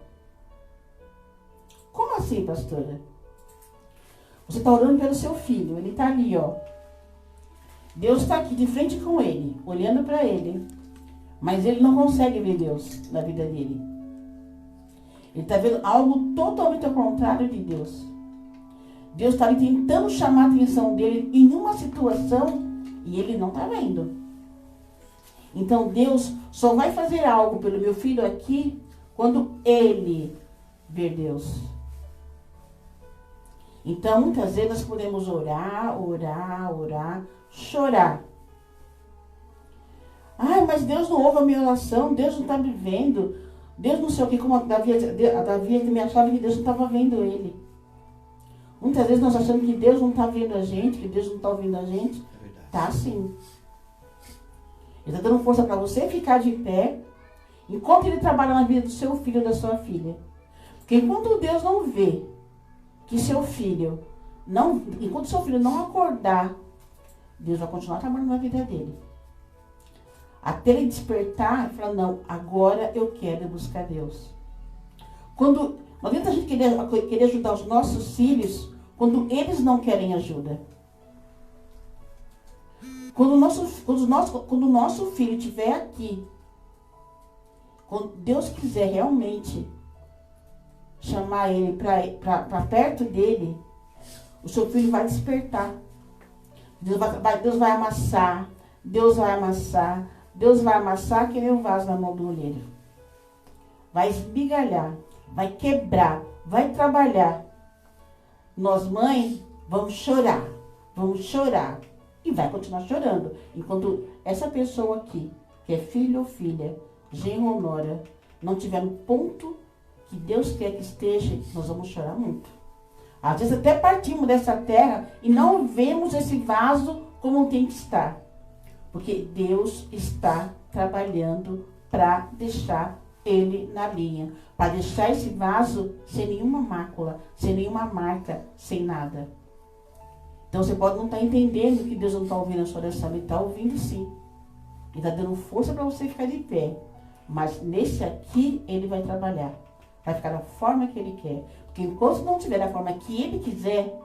B: Como assim, pastora? Você está orando pelo seu filho, ele está ali, ó. Deus está aqui de frente com ele, olhando para ele. Mas ele não consegue ver Deus na vida dele. Ele está vendo algo totalmente ao contrário de Deus. Deus está ali tentando chamar a atenção dele em uma situação e ele não está vendo. Então Deus só vai fazer algo pelo meu filho aqui quando ele ver Deus. Então, muitas vezes nós podemos orar, chorar. Ai, mas Deus não ouve a minha oração, Deus não está me vendo. Deus não sei o que, como a Davi também achava que Deus não estava vendo ele. Muitas vezes nós achamos que Deus não está vendo a gente, que Deus não está ouvindo a gente. Tá sim. Ele está dando força para você ficar de pé, enquanto ele trabalha na vida do seu filho ou da sua filha. Porque enquanto Deus não vê que seu filho, enquanto seu filho não acordar, Deus vai continuar trabalhando na vida dele. Até ele despertar e falar, não, agora eu quero buscar Deus. Não adianta a gente querer ajudar os nossos filhos quando eles não querem ajuda. Quando o nosso filho estiver aqui, quando Deus quiser realmente chamar ele para perto dele, o seu filho vai despertar. Deus vai amassar. Deus vai amassar que nem um vaso na mão do olheiro. Vai esmigalhar, vai quebrar, vai trabalhar. Nós, mães, vamos chorar. E vai continuar chorando. Enquanto essa pessoa aqui, que é filho ou filha, genro ou nora, não tiver no ponto que Deus quer que esteja, nós vamos chorar muito. Às vezes até partimos dessa terra e não vemos esse vaso como tem que estar. Porque Deus está trabalhando para deixar ele na linha. Para deixar esse vaso sem nenhuma mácula, sem nenhuma marca, sem nada. Então você pode não estar entendendo que Deus não está ouvindo a sua oração. Ele está ouvindo sim. Ele está dando força para você ficar de pé. Mas nesse aqui ele vai trabalhar. Vai ficar da forma que ele quer. Porque enquanto não tiver da forma que ele quiser,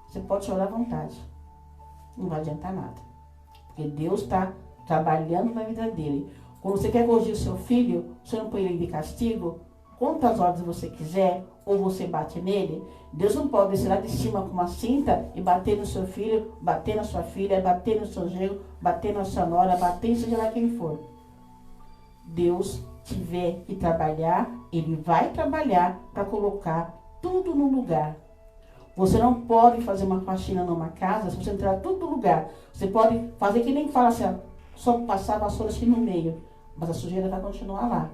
B: você pode chorar à vontade. Não vai adiantar nada. Porque Deus está trabalhando na vida dele. Quando você quer corrigir o seu filho, você não põe ele de castigo, quantas horas você quiser, ou você bate nele. Deus não pode descer lá de cima com uma cinta e bater no seu filho, bater na sua filha, bater no seu genro, bater na sua nora, bater em seja lá quem for. Deus tiver que trabalhar, ele vai trabalhar para colocar tudo no lugar. Você não pode fazer uma faxina numa casa se você não tirar tudo do lugar. Você pode fazer que nem fala assim, só passar a vassoura assim no meio. Mas a sujeira vai continuar lá.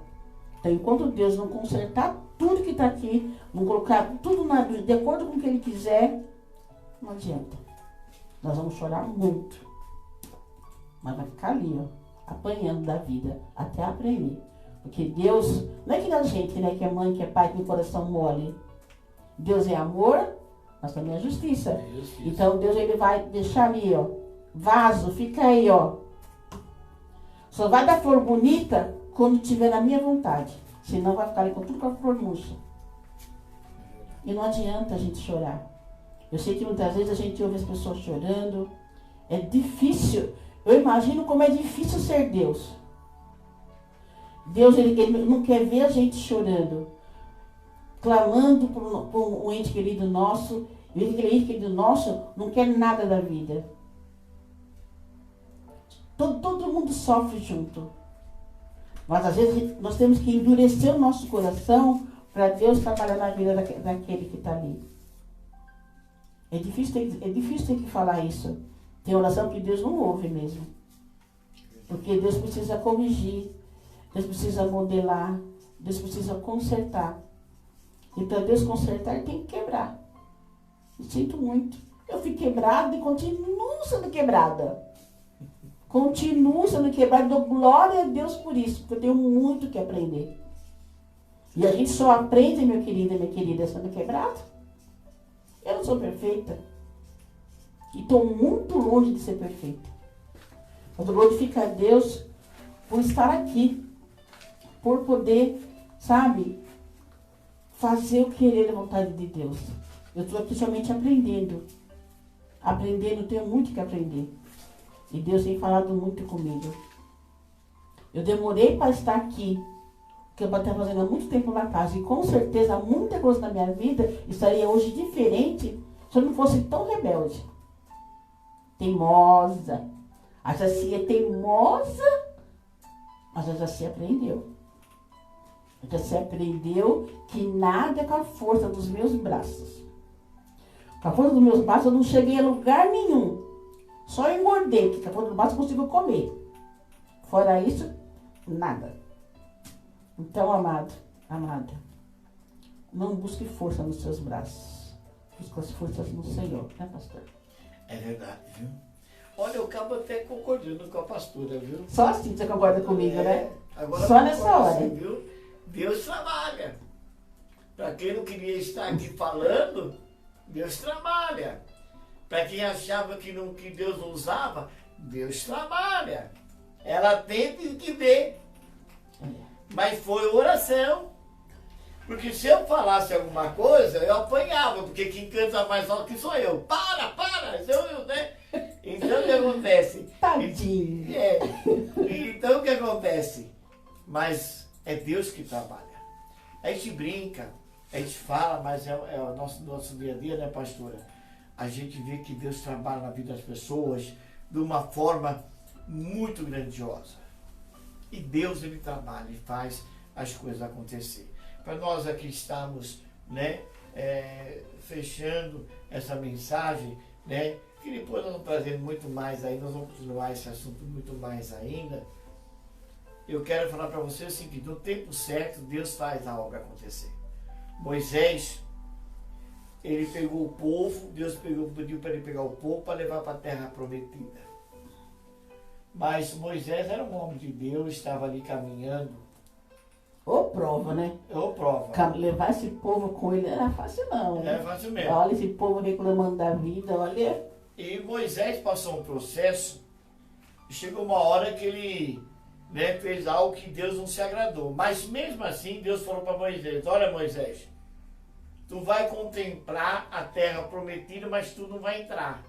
B: Então, enquanto Deus não consertar tudo que está aqui, não colocar tudo de acordo com o que ele quiser, não adianta. Nós vamos chorar muito. Mas vai ficar ali, apanhando da vida, até aprender. Porque Deus, não é que da gente, né, que é mãe, que é pai, que tem coração mole. Deus é amor, mas também é justiça. Então Deus ele vai deixar ali, vaso, fica aí, Só vai dar flor bonita quando tiver na minha vontade. Senão vai ficar ali com tudo com a flor murcha. E não adianta a gente chorar. Eu sei que muitas vezes a gente ouve as pessoas chorando. É difícil. Eu imagino como é difícil ser Deus. Deus ele não quer ver a gente chorando. Clamando por um ente querido nosso. E aquele ente querido nosso não quer nada da vida. Todo mundo sofre junto. Mas às vezes nós temos que endurecer o nosso coração para Deus trabalhar na vida daquele que está ali. É difícil ter que falar isso. Tem oração que Deus não ouve mesmo. Porque Deus precisa corrigir. Deus precisa modelar. Deus precisa consertar. E para Deus consertar, ele tem que quebrar. Eu sinto muito. Eu fui quebrada e continuo sendo quebrada. Continuo sendo quebrada. Dou glória a Deus por isso. Porque eu tenho muito que aprender. E a gente só aprende, meu querido e minha querida, sendo quebrado. Eu não sou perfeita. E estou muito longe de ser perfeita. Mas eu glorifico a Deus por estar aqui. Por poder, fazer o querer da vontade de Deus. Eu estou aqui somente aprendendo. Aprendendo, tenho muito que aprender. E Deus tem falado muito comigo. Eu demorei para estar aqui. Porque eu estava fazendo há muito tempo lá atrás. E com certeza, muita coisa na minha vida estaria hoje diferente se eu não fosse tão rebelde. Teimosa. A Jaci é teimosa, mas a Jaci aprendeu. Você aprendeu que nada é com a força dos meus braços. Com a força dos meus braços eu não cheguei a lugar nenhum. Só engordei, porque com a força dos braços eu consigo comer. Fora isso, nada. Então, amado, amada, não busque força nos seus braços. Busque as forças no Senhor, né, pastor?
A: É verdade, viu? Olha, eu acabo até concordando com a pastora, viu?
B: Só assim você concorda comigo, né?
A: Agora
B: Só nessa hora.
A: assim, viu? Deus trabalha. Para quem não queria estar aqui falando, Deus trabalha. Para quem achava que Deus não usava, Deus trabalha. Ela tem que ver. Mas foi oração. Porque se eu falasse alguma coisa, eu apanhava, porque quem canta mais alto que sou eu. Para! Né? Então o que acontece?
B: Tadinho.
A: Então o que acontece? Mas é Deus que trabalha. A gente brinca, a gente fala, mas é o nosso dia a dia, né, pastora? A gente vê que Deus trabalha na vida das pessoas de uma forma muito grandiosa. E Deus, Ele trabalha e faz as coisas acontecer. Para nós aqui estamos, né, fechando essa mensagem, né, que depois nós vamos trazer muito mais aí, nós vamos continuar esse assunto muito mais ainda. Eu quero falar para você o seguinte: no tempo certo, Deus faz a obra acontecer. Moisés, ele pegou o povo, Deus pediu para ele pegar o povo para levar para a terra prometida. Mas Moisés era um homem de Deus, estava ali caminhando.
B: Ô prova, né?
A: Ô prova.
B: Levar esse povo com ele não era fácil não.
A: Não era fácil mesmo.
B: Olha esse povo reclamando da vida, olha.
A: E Moisés passou um processo e chegou uma hora que ele, né, fez algo que Deus não se agradou. Mas mesmo assim, Deus falou para Moisés: olha, Moisés, tu vai contemplar a terra prometida, mas tu não vai entrar.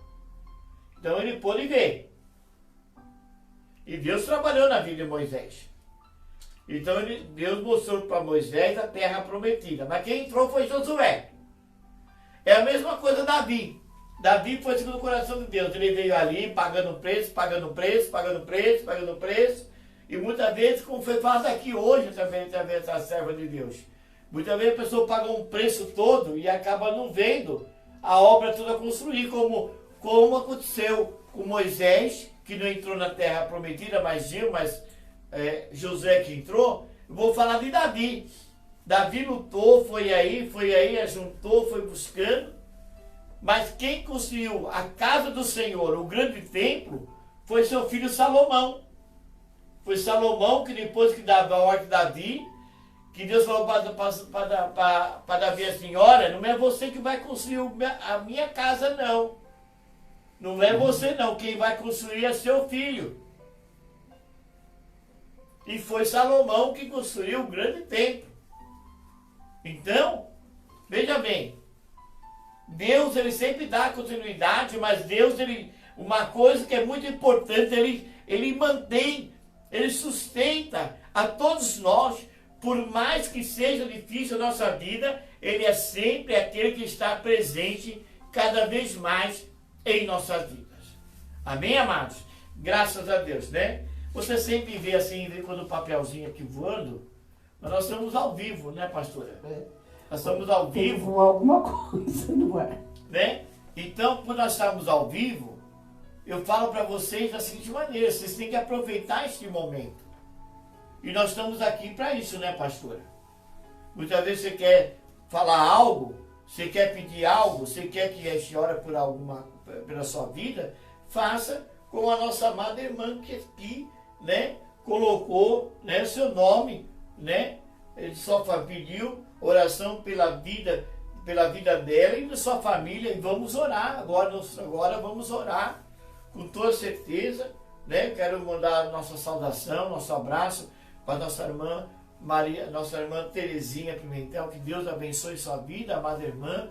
A: Então ele pôde ver. E Deus trabalhou na vida de Moisés. Então Deus mostrou para Moisés a terra prometida. Mas quem entrou foi Josué. É a mesma coisa Davi. Davi foi segundo o coração de Deus. Ele veio ali pagando preço. E muitas vezes, como foi falado aqui hoje também, através da serva de Deus, muitas vezes a pessoa paga um preço todo e acaba não vendo a obra toda construir, como aconteceu com Moisés, que não entrou na terra prometida, mas Josué que entrou. Eu vou falar de Davi. Davi lutou, foi aí, ajuntou, foi buscando. Mas quem construiu a casa do Senhor, o grande templo, foi seu filho Salomão. Foi Salomão que depois que dava a ordem de Davi, que Deus falou para Davi assim: olha, não é você que vai construir a minha casa, não. Não é você não, quem vai construir é seu filho. E foi Salomão que construiu o grande templo. Então, veja bem, Deus ele sempre dá continuidade, mas Deus, uma coisa que é muito importante, ele mantém, ele sustenta a todos nós, por mais que seja difícil a nossa vida, ele é sempre aquele que está presente cada vez mais em nossas vidas. Amém, amados? Graças a Deus, né? Você sempre vê assim, quando o papelzinho aqui voando, mas nós estamos ao vivo, né, pastora? Nós estamos ao vivo.
B: Tem alguma coisa no ar.
A: Né? Então, quando nós estamos ao vivo, eu falo para vocês da seguinte maneira: vocês têm que aproveitar este momento. E nós estamos aqui para isso, né, pastora? Muitas vezes você quer falar algo, você quer pedir algo, você quer que a gente ore pela sua vida, faça com a nossa amada irmã que aqui, né, colocou, né, seu nome, né? Ele só pediu oração pela vida dela e da sua família, e vamos orar agora vamos orar com toda certeza, né? Quero mandar nossa saudação, nosso abraço para nossa irmã Maria, nossa irmã Terezinha Pimentel. Que Deus abençoe sua vida, amada irmã,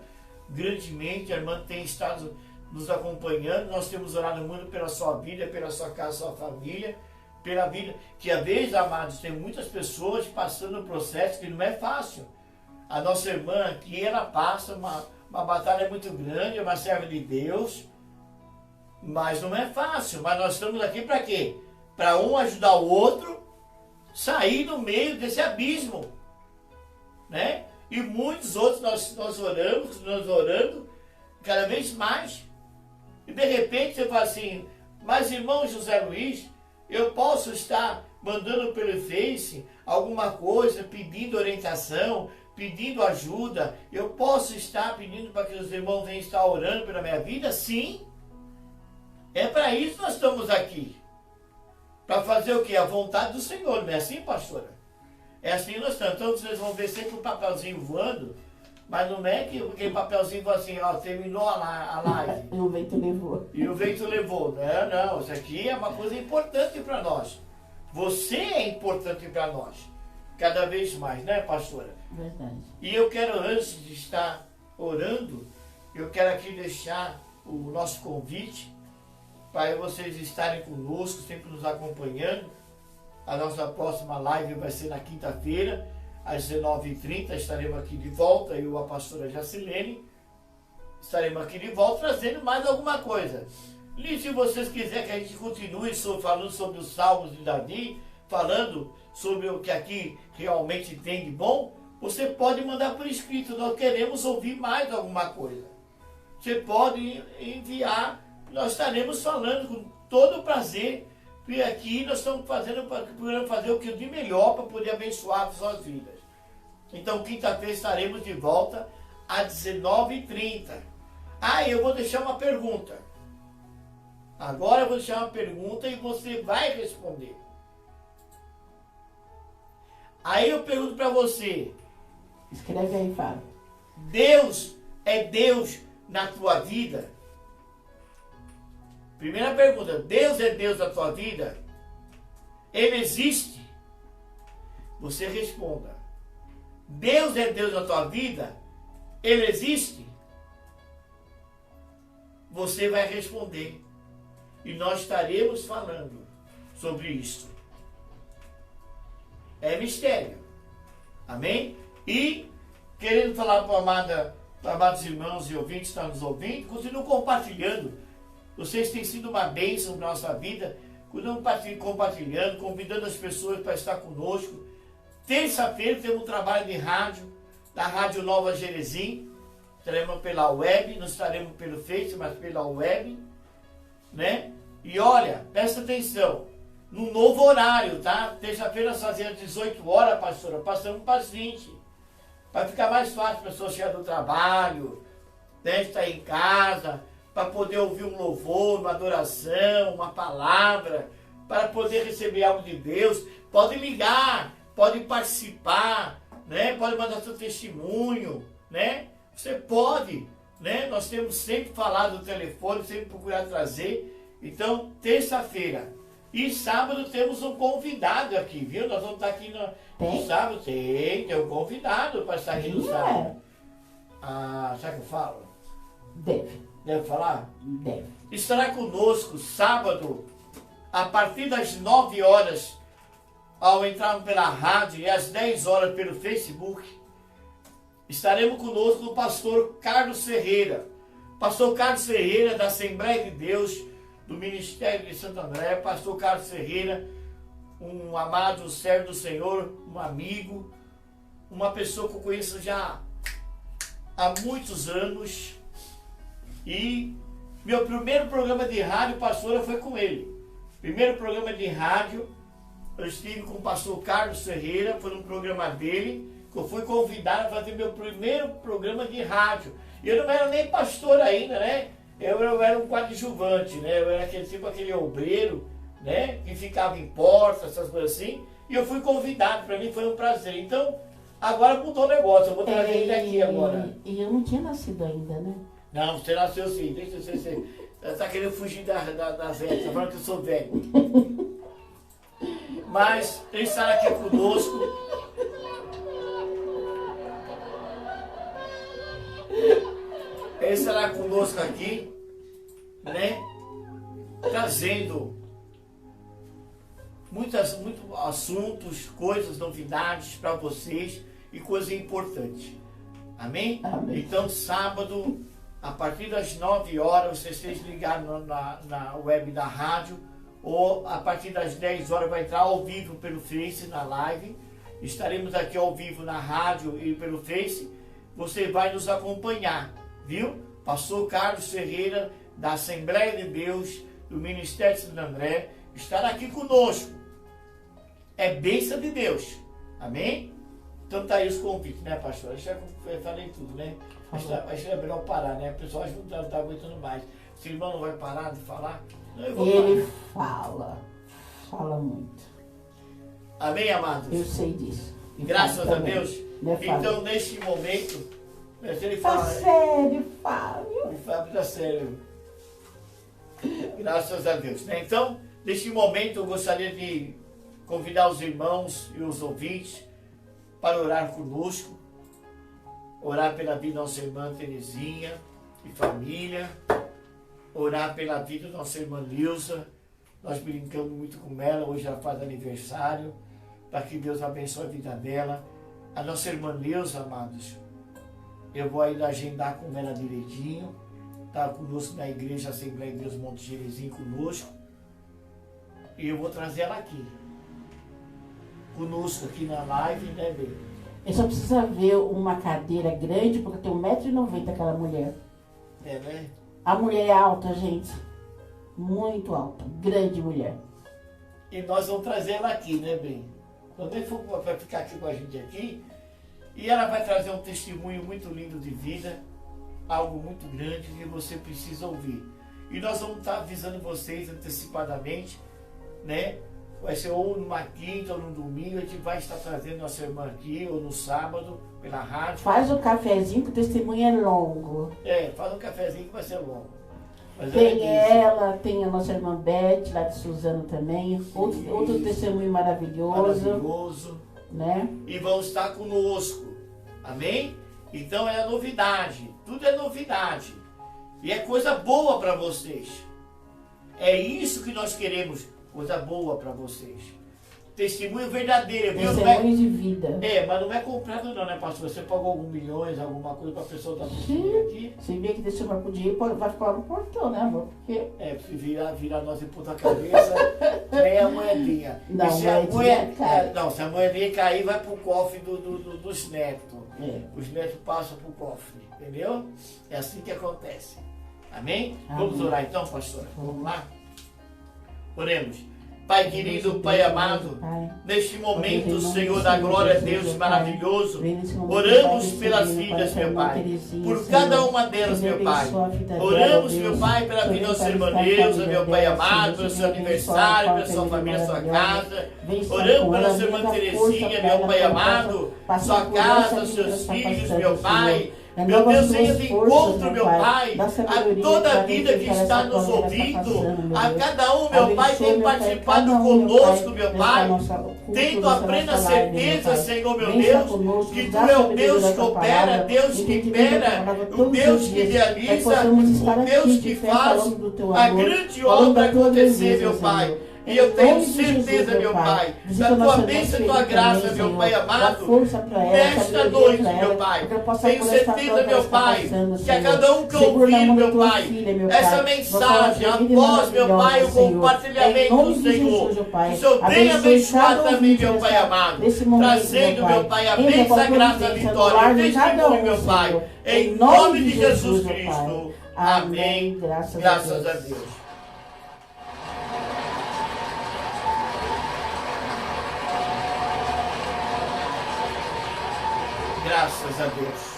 A: grandemente. A irmã tem estado nos acompanhando, nós temos orado muito pela sua vida, pela sua casa, sua família, pela vida, que às vezes, amados, tem muitas pessoas passando um processo que não é fácil. A nossa irmã aqui, ela passa uma batalha muito grande, é uma serva de Deus, mas não é fácil. Mas nós estamos aqui para quê? Para um ajudar o outro, sair do meio desse abismo. né? E muitos outros nós orando cada vez mais. E de repente você fala assim, mas irmão José Luiz, eu posso estar mandando pelo Face alguma coisa, pedindo orientação, pedindo ajuda, eu posso estar pedindo para que os irmãos venham estar orando pela minha vida? Sim. É para isso que nós estamos aqui. Para fazer o quê? A vontade do Senhor, não é assim, pastora? É assim que nós estamos. Então vocês vão ver sempre o papelzinho voando, mas não é que aquele papelzinho vai assim, ó, terminou a live.
B: E o vento levou.
A: E o vento levou. Não, isso aqui é uma coisa importante para nós. Você é importante para nós. Cada vez mais, né, pastora?
B: Verdade.
A: E eu quero, antes de estar orando, eu quero aqui deixar o nosso convite para vocês estarem conosco, sempre nos acompanhando. A nossa próxima live vai ser na quinta-feira, às 19h30, estaremos aqui de volta, eu e a pastora Jacilene, estaremos aqui de volta trazendo mais alguma coisa. E se vocês quiserem que a gente continue falando sobre os salmos de Davi, falando sobre o que aqui realmente tem de bom, você pode mandar por escrito, nós queremos ouvir mais alguma coisa. Você pode enviar, nós estaremos falando com todo o prazer, porque aqui nós estamos procurando fazer o que de melhor para poder abençoar as suas vidas. Então, quinta-feira estaremos de volta às 19h30. Eu vou deixar uma pergunta. Agora eu vou deixar uma pergunta e você vai responder. Aí eu pergunto para você.
B: Escreve aí, Fábio.
A: Deus é Deus na tua vida? Primeira pergunta, Deus é Deus na tua vida? Ele existe? Você responda. Deus é Deus na tua vida? Ele existe? Você vai responder. E nós estaremos falando sobre isso. É mistério. Amém? E, querendo falar para amados irmãos e ouvintes que estão nos ouvindo, continuem compartilhando. Vocês têm sido uma bênção na nossa vida. Continuem compartilhando, convidando as pessoas para estar conosco. Terça-feira temos um trabalho de rádio, da Rádio Nova Jerezim. Estaremos pela web, não estaremos pelo Face, mas pela web, né? E olha, presta atenção, no novo horário, tá? Terça-feira nós fazemos 18 horas, pastora, passamos para as 20. Para ficar mais fácil para a pessoa chegar do trabalho, né? Estar em casa, para poder ouvir um louvor, uma adoração, uma palavra, para poder receber algo de Deus. Pode ligar, pode participar, né? Pode mandar seu testemunho, né? Você pode, né? Nós temos sempre falado no telefone, sempre procurado trazer. Então, terça-feira e sábado temos um convidado aqui, viu? Nós vamos estar aqui no sábado. Tem um convidado para estar aqui no sábado. Sabe o que eu falo? Deve falar?
B: Deve.
A: Estará conosco sábado, a partir das 9 horas, ao entrarmos pela rádio, e às 10 horas pelo Facebook. Estaremos conosco o pastor Carlos Ferreira. Pastor Carlos Ferreira, da Assembleia de Deus, do Ministério de Santo André. Pastor Carlos Ferreira, um amado servo do Senhor, um amigo, uma pessoa que eu conheço já há muitos anos. E meu primeiro programa de rádio, pastora, foi com ele. Primeiro programa de rádio, eu estive com o pastor Carlos Ferreira, foi num programa dele, que eu fui convidado a fazer meu primeiro programa de rádio. E eu não era nem pastor ainda, né? Eu era um coadjuvante, né? Eu era aquele obreiro, né? Que ficava em portas, essas coisas assim. E eu fui convidado, para mim foi um prazer. Então, agora mudou o negócio, eu vou trazer ele aqui agora.
B: E eu não tinha nascido ainda, né?
A: Não, você nasceu sim, deixa você ser. Você está querendo fugir da velha, tá falando que eu sou velho. Mas ele estará aqui conosco. Ele estará conosco aqui, né? Trazendo muitos assuntos, coisas, novidades para vocês e coisas importantes. Amém?
B: Amém.
A: Então, sábado, a partir das 9 horas, vocês estejam ligados na web da rádio, ou a partir das 10 horas vai entrar ao vivo pelo Face, na live, Estaremos aqui ao vivo na rádio e pelo Face. Você vai nos acompanhar, viu? Pastor Carlos Ferreira, da Assembleia de Deus, do Ministério de Santo André, estará aqui conosco. É bênção de Deus. Amém? Então tá aí os convites, né, pastor? Eu já falei tudo, né? Acho que é melhor parar, né? O pessoal não está aguentando mais. Se o irmão não vai parar de falar, não, eu vou
B: Ele
A: parar.
B: fala muito.
A: Amém, amados?
B: Eu sei disso. E
A: Graças
B: falo
A: a
B: também.
A: Deus.
B: Né, Fábio?
A: Então, neste momento, se ele
B: Tá
A: fala,
B: sério, Fábio.
A: o Fábio tá sério. Graças a Deus, né? Então, neste momento, eu gostaria de convidar os irmãos e os ouvintes para orar conosco, orar pela vida da nossa irmã Terezinha e família, orar pela vida da nossa irmã Nilza. Nós brincamos muito com ela, hoje ela faz aniversário, para que Deus abençoe a vida dela. A nossa irmã Nilza, amados, eu vou ainda agendar com ela direitinho, está conosco na igreja Assembleia de Deus Monte Gerizim conosco, e eu vou trazer ela aqui, conosco aqui na live, né, bem?
B: Eu só precisa ver uma cadeira grande, porque tem 1,90 m aquela mulher.
A: É, né?
B: A mulher é alta, gente. Muito alta. Grande mulher.
A: E nós vamos trazer ela aqui, né, bem? Quando ele for para ficar aqui com a gente aqui, e ela vai trazer um testemunho muito lindo de vida, algo muito grande que você precisa ouvir. E nós vamos estar avisando vocês antecipadamente, né? Vai ser ou numa quinta ou no domingo, a gente vai estar trazendo nossa irmã aqui, ou no sábado, pela rádio.
B: Faz um cafezinho, que o testemunho é longo.
A: É, faz um cafezinho que vai ser longo. Mas
B: Tem ela, tem a nossa irmã Beth, lá de Suzano também. Outro testemunho
A: maravilhoso,
B: né?
A: E vão estar conosco. Amém? Então é novidade. Tudo é novidade. E é coisa boa para vocês. É isso que nós queremos. Coisa boa para vocês. Testemunho verdadeiro, viu?
B: Testemunho de vida.
A: É, mas não é comprado não, né, pastor? Você pagou alguns milhões, alguma coisa para a pessoa dar testemunho aqui?
B: Se vê que deixou para poder, vai ficar lá no portão, né, amor? Porque...
A: É, se virar nós em ponta cabeça, meia moedinha.
B: Não,
A: se a
B: moedinha cai.
A: não, se a moedinha cair, vai pro cofre dos netos.
B: É.
A: Os netos passam pro cofre, entendeu? É assim que acontece. Amém?
B: Amém.
A: Vamos orar então, pastora? Vamos lá? Oremos. Pai querido, Pai amado, neste momento, Senhor da glória, Deus maravilhoso, oramos pelas vidas, meu Pai, por cada uma delas, meu Pai. Oramos, meu Pai, pela vida da nossa irmã Neuza, meu Pai amado, pelo seu aniversário, pela sua família, sua casa. Oramos pela sua irmã Terezinha, meu Pai amado, sua casa, seus filhos, meu Pai. Meu Deus, venha de encontro, meu Pai, a toda a vida que está nos ouvindo, a cada um, meu Pai, tem participado conosco, meu Pai, tendo a plena certeza, Senhor, meu Deus, que Tu é o Deus que opera, Deus que impera, o Deus que realiza, o Deus que faz a grande obra acontecer, meu Pai. E eu tenho certeza, meu Pai, da Tua bênção e Tua graça, meu Pai amado, nesta noite, meu Pai. Tenho certeza, meu Pai, que a cada um que ouvir, meu Pai, essa mensagem, após, meu Pai, o compartilhamento, Senhor, que o Senhor venha abençoar também, meu Pai amado, trazendo, meu Pai, a bênção, a graça, a vitória, o testemunho, meu Pai, em nome de Jesus Cristo. Amém. Graças a Deus. Graças a Deus.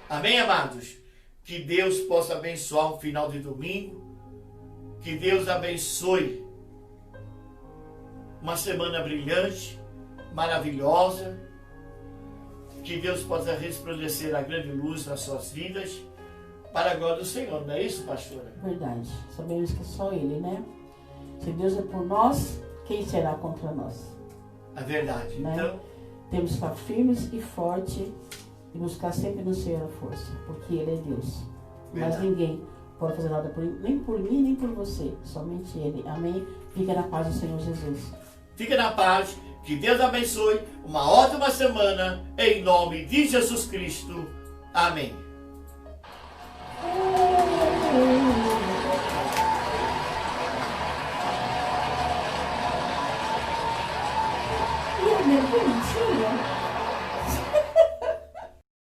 A: Amém, amados? Que Deus possa abençoar o final de domingo. Que Deus abençoe uma semana brilhante, maravilhosa. Que Deus possa resplandecer a grande luz nas suas vidas. Para a glória do Senhor. Não é isso, pastora?
B: Verdade. Sabemos que é só Ele, né? Se Deus é por nós, quem será contra nós?
A: É verdade.
B: Né?
A: Então...
B: temos que estar firmes e fortes e buscar sempre no Senhor a força, porque Ele é Deus. Mas ninguém pode fazer nada por ele, nem por mim, nem por você, somente Ele. Amém? Fica na paz do Senhor Jesus.
A: Fica na paz, que Deus abençoe, uma ótima semana, em nome de Jesus Cristo. Amém.
B: E é meu Deus. Aleluia.